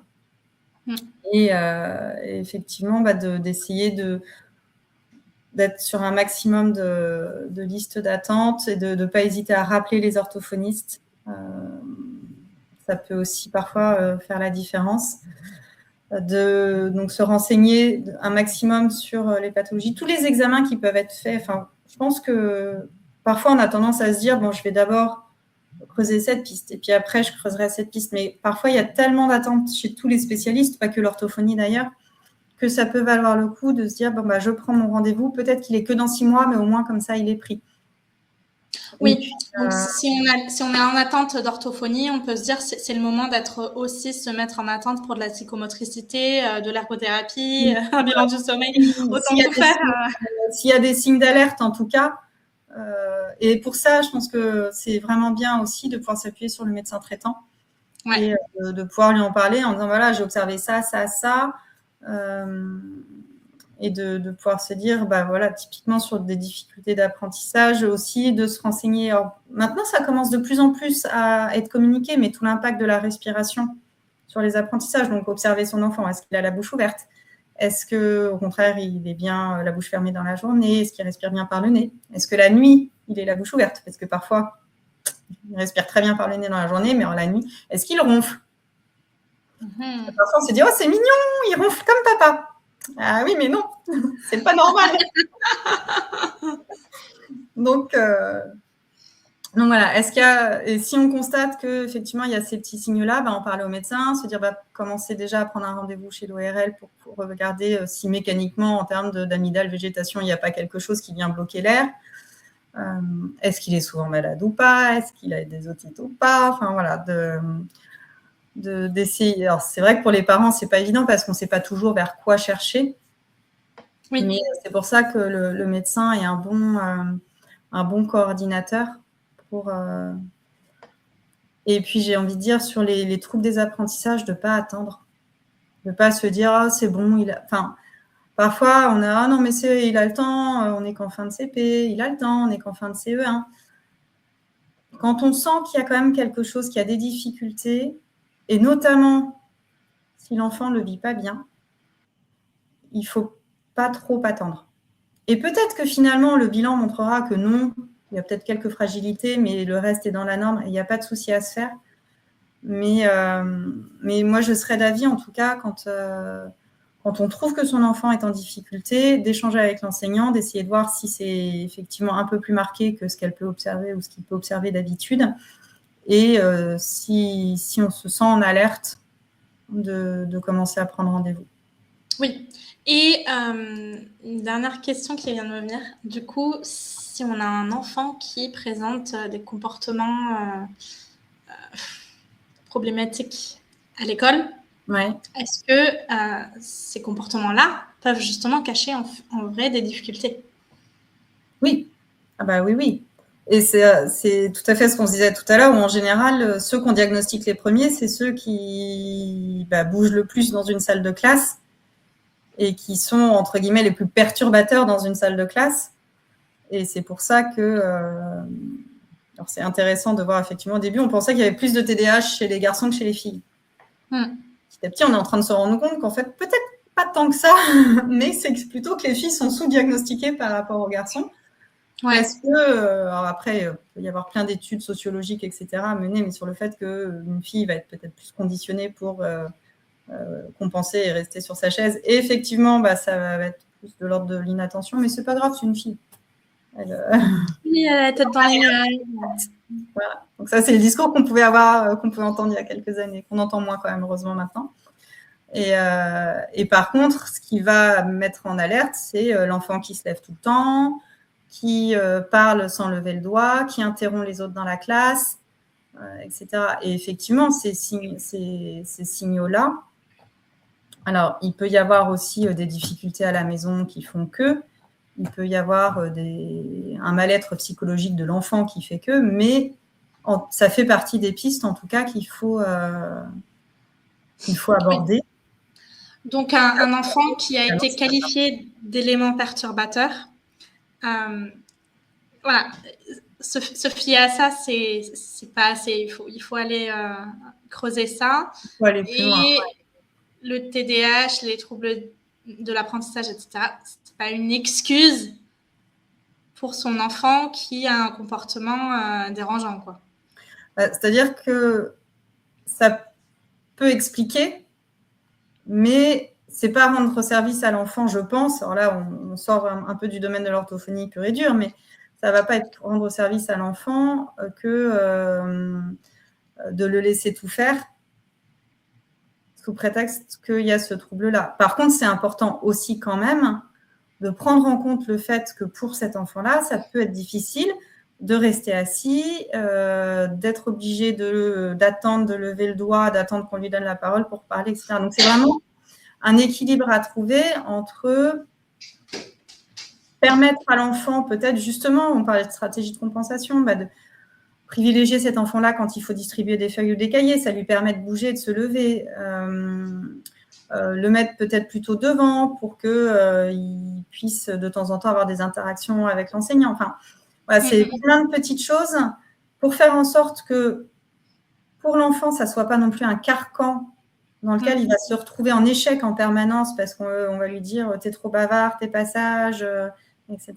Et effectivement, d'essayer d'être sur un maximum de listes d'attente et de ne pas hésiter à rappeler les orthophonistes. Ça peut aussi parfois faire la différence. Donc se renseigner un maximum sur les pathologies, tous les examens qui peuvent être faits. Je pense que parfois on a tendance à se dire bon, je vais d'abord creuser cette piste et puis après je creuserai cette piste. Mais parfois il y a tellement d'attentes chez tous les spécialistes, pas que l'orthophonie d'ailleurs, que ça peut valoir le coup de se dire bon je prends mon rendez-vous. Peut-être qu'il est que dans 6 mois, mais au moins comme ça il est pris. Oui, puis, donc si on est en attente d'orthophonie, on peut se dire c'est le moment d'être aussi se mettre en attente pour de la psychomotricité, de l'ergothérapie, un bilan du sommeil, autant tout faire. S'il y a des signes d'alerte, en tout cas, Et pour ça, je pense que c'est vraiment bien aussi de pouvoir s'appuyer sur le médecin traitant et de pouvoir lui en parler en disant voilà, j'ai observé ça, ça, ça. Et de pouvoir se dire, bah voilà, typiquement sur des difficultés d'apprentissage aussi, de se renseigner. Alors, maintenant, ça commence de plus en plus à être communiqué, mais tout l'impact de la respiration sur les apprentissages. Donc, observer son enfant, est-ce qu'il a la bouche ouverte? Est-ce qu'au contraire, il est bien la bouche fermée dans la journée? Est-ce qu'il respire bien par le nez? Est-ce que la nuit, il est la bouche ouverte? Parce que parfois, il respire très bien par le nez dans la journée, mais la nuit, est-ce qu'il ronfle? Parfois, on se dit, oh, c'est mignon, il ronfle comme papa. Ah oui, mais non, c'est pas normal. Donc voilà, est-ce qu'il y a, et si on constate qu'effectivement il y a ces petits signaux-là, en parler au médecin, se dire commencer déjà à prendre un rendez-vous chez l'ORL pour regarder si mécaniquement, en termes d'amygdale, végétation, il n'y a pas quelque chose qui vient bloquer l'air. Est-ce qu'il est souvent malade ou pas? Est-ce qu'il a des otites ou pas? Enfin voilà, d'essayer. Alors c'est vrai que pour les parents, c'est pas évident parce qu'on ne sait pas toujours vers quoi chercher. Oui. Mais c'est pour ça que le médecin est un bon coordinateur pour. Et puis j'ai envie de dire sur les troubles des apprentissages, de ne pas attendre, de ne pas se dire c'est bon, enfin. Parfois, on a « Ah non, mais il a le temps, on n'est qu'en fin de CP, il a le temps, on n'est qu'en fin de CE1 ». Quand on sent qu'il y a quand même quelque chose, qu'il y a des difficultés, et notamment si l'enfant ne le vit pas bien, il ne faut pas trop attendre. Et peut-être que finalement, le bilan montrera que non, il y a peut-être quelques fragilités, mais le reste est dans la norme et il n'y a pas de souci à se faire. Mais moi, je serais d'avis, en tout cas, quand on trouve que son enfant est en difficulté, d'échanger avec l'enseignant, d'essayer de voir si c'est effectivement un peu plus marqué que ce qu'elle peut observer ou ce qu'il peut observer d'habitude. Et si on se sent en alerte, de commencer à prendre rendez-vous. Oui. Et une dernière question qui vient de me venir. Du coup, si on a un enfant qui présente des comportements problématiques à l'école, ouais. Est-ce que ces comportements-là peuvent justement cacher en vrai des difficultés? Oui. Ah bah oui. Et c'est tout à fait ce qu'on se disait tout à l'heure, où en général, ceux qu'on diagnostique les premiers, c'est ceux qui bougent le plus dans une salle de classe et qui sont, entre guillemets, les plus perturbateurs dans une salle de classe. Et c'est pour ça que alors c'est intéressant de voir, effectivement, au début, on pensait qu'il y avait plus de TDAH chez les garçons que chez les filles. Petit à petit, on est en train de se rendre compte qu'en fait, peut-être pas tant que ça, mais c'est plutôt que les filles sont sous-diagnostiquées par rapport aux garçons. Ouais. Parce que, alors après, il peut y avoir plein d'études sociologiques, etc., à mener, mais sur le fait qu'une fille va être peut-être plus conditionnée pour compenser et rester sur sa chaise. Et effectivement, ça va être plus de l'ordre de l'inattention, mais c'est pas grave, c'est une fille. Oui, elle a la tête dans les nuages. Voilà. Donc ça, c'est le discours qu'on pouvait avoir, qu'on pouvait entendre il y a quelques années, qu'on entend moins quand même, heureusement, maintenant. Et par contre, ce qui va mettre en alerte, c'est l'enfant qui se lève tout le temps, qui parle sans lever le doigt, qui interrompt les autres dans la classe, etc. Et effectivement, ces signaux-là, alors, il peut y avoir aussi des difficultés à la maison qui font que, il peut y avoir un mal-être psychologique de l'enfant qui fait que, mais ça fait partie des pistes, en tout cas, qu'il faut aborder. Donc, un enfant qui a été qualifié d'élément perturbateur, voilà, se fier à ça, c'est pas assez. Il faut aller creuser ça. Il faut aller plus loin. Le TDAH, les troubles de l'apprentissage, etc., c'est pas une excuse pour son enfant qui a un comportement dérangeant, quoi. C'est-à-dire que ça peut expliquer, mais c'est pas rendre service à l'enfant, je pense. Alors là, on sort un peu du domaine de l'orthophonie pure et dure, mais ça va pas être rendre service à l'enfant que de le laisser tout faire sous prétexte qu'il y a ce trouble-là. Par contre, c'est important aussi quand même de prendre en compte le fait que pour cet enfant-là, ça peut être difficile de rester assis, d'être obligé d'attendre, de lever le doigt, d'attendre qu'on lui donne la parole pour parler, etc. Donc, c'est vraiment un équilibre à trouver entre permettre à l'enfant, peut-être justement, on parlait de stratégie de compensation, de privilégier cet enfant-là quand il faut distribuer des feuilles ou des cahiers, ça lui permet de bouger, de se lever, le mettre peut-être plutôt devant pour qu'il puisse de temps en temps avoir des interactions avec l'enseignant. Enfin, voilà, c'est plein de petites choses pour faire en sorte que pour l'enfant, ça ne soit pas non plus un carcan dans lequel il va se retrouver en échec en permanence parce qu'on va lui dire « t'es trop bavard, t'es pas sage », etc.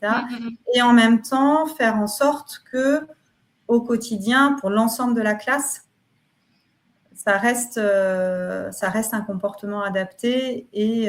Et en même temps, faire en sorte que au quotidien, pour l'ensemble de la classe, ça reste un comportement adapté et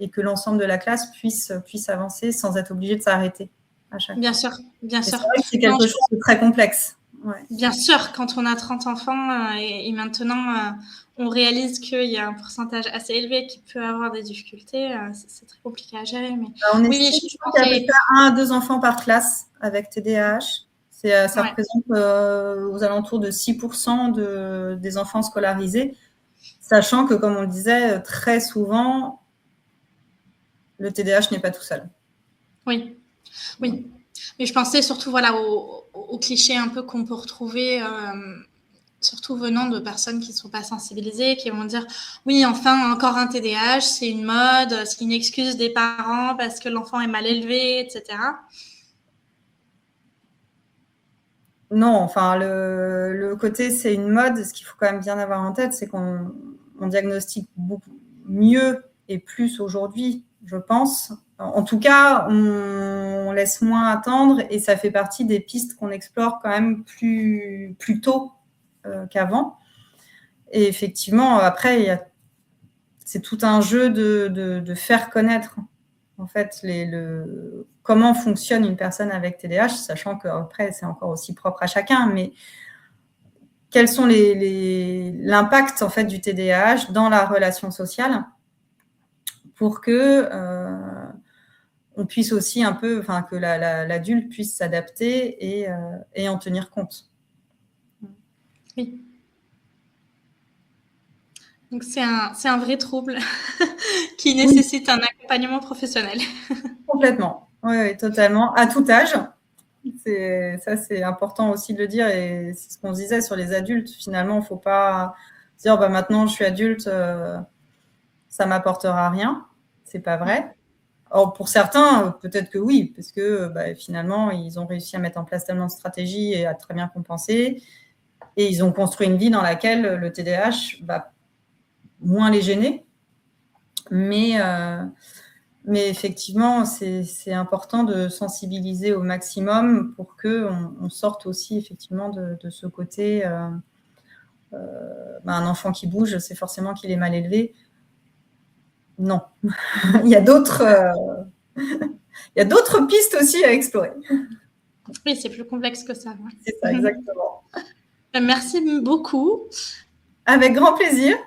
que l'ensemble de la classe puisse avancer sans être obligé de s'arrêter à chaque fois. Bien sûr, bien sûr. C'est vrai que c'est quelque chose de très complexe. Ouais. Bien sûr, quand on a 30 enfants et maintenant on réalise qu'il y a un pourcentage assez élevé qui peut avoir des difficultés, c'est très compliqué à gérer. Mais on estime qu'il y a à peu près 1 à 2 enfants par classe avec TDAH. Ça représente aux alentours de 6% des enfants scolarisés, sachant que, comme on le disait, très souvent, le TDAH n'est pas tout seul. Oui, oui. Mais je pensais surtout aux clichés un peu qu'on peut retrouver, surtout venant de personnes qui ne sont pas sensibilisées, qui vont dire « Oui, enfin, encore un TDAH, c'est une mode, c'est une excuse des parents parce que l'enfant est mal élevé, etc. » Non, enfin, le côté c'est une mode, ce qu'il faut quand même bien avoir en tête, c'est qu'on diagnostique beaucoup mieux et plus aujourd'hui, je pense. En tout cas, on laisse moins attendre et ça fait partie des pistes qu'on explore quand même plus tôt qu'avant. Et effectivement, après, c'est tout un jeu de faire connaître en fait comment fonctionne une personne avec TDAH, sachant qu'après, c'est encore aussi propre à chacun, mais quels sont l'impact en fait du TDAH dans la relation sociale pour que on puisse aussi un peu, enfin que l'adulte puisse s'adapter et en tenir compte. Oui. Donc c'est un vrai trouble qui nécessite un accompagnement professionnel. Complètement, oui, totalement, à tout âge. Ça, c'est important aussi de le dire et c'est ce qu'on se disait sur les adultes. Finalement, il ne faut pas dire maintenant je suis adulte, ça ne m'apportera rien. Ce n'est pas vrai. Or, pour certains, peut-être que oui, parce que finalement, ils ont réussi à mettre en place tellement de stratégies et à très bien compenser. Et ils ont construit une vie dans laquelle le TDAH va moins les gêner. Mais effectivement, c'est important de sensibiliser au maximum pour qu'on sorte aussi effectivement de ce côté un enfant qui bouge, c'est forcément qu'il est mal élevé. Non. Il y a d'autres pistes aussi à explorer. Oui, c'est plus complexe que ça. Ouais. C'est ça, exactement. Merci beaucoup. Avec grand plaisir.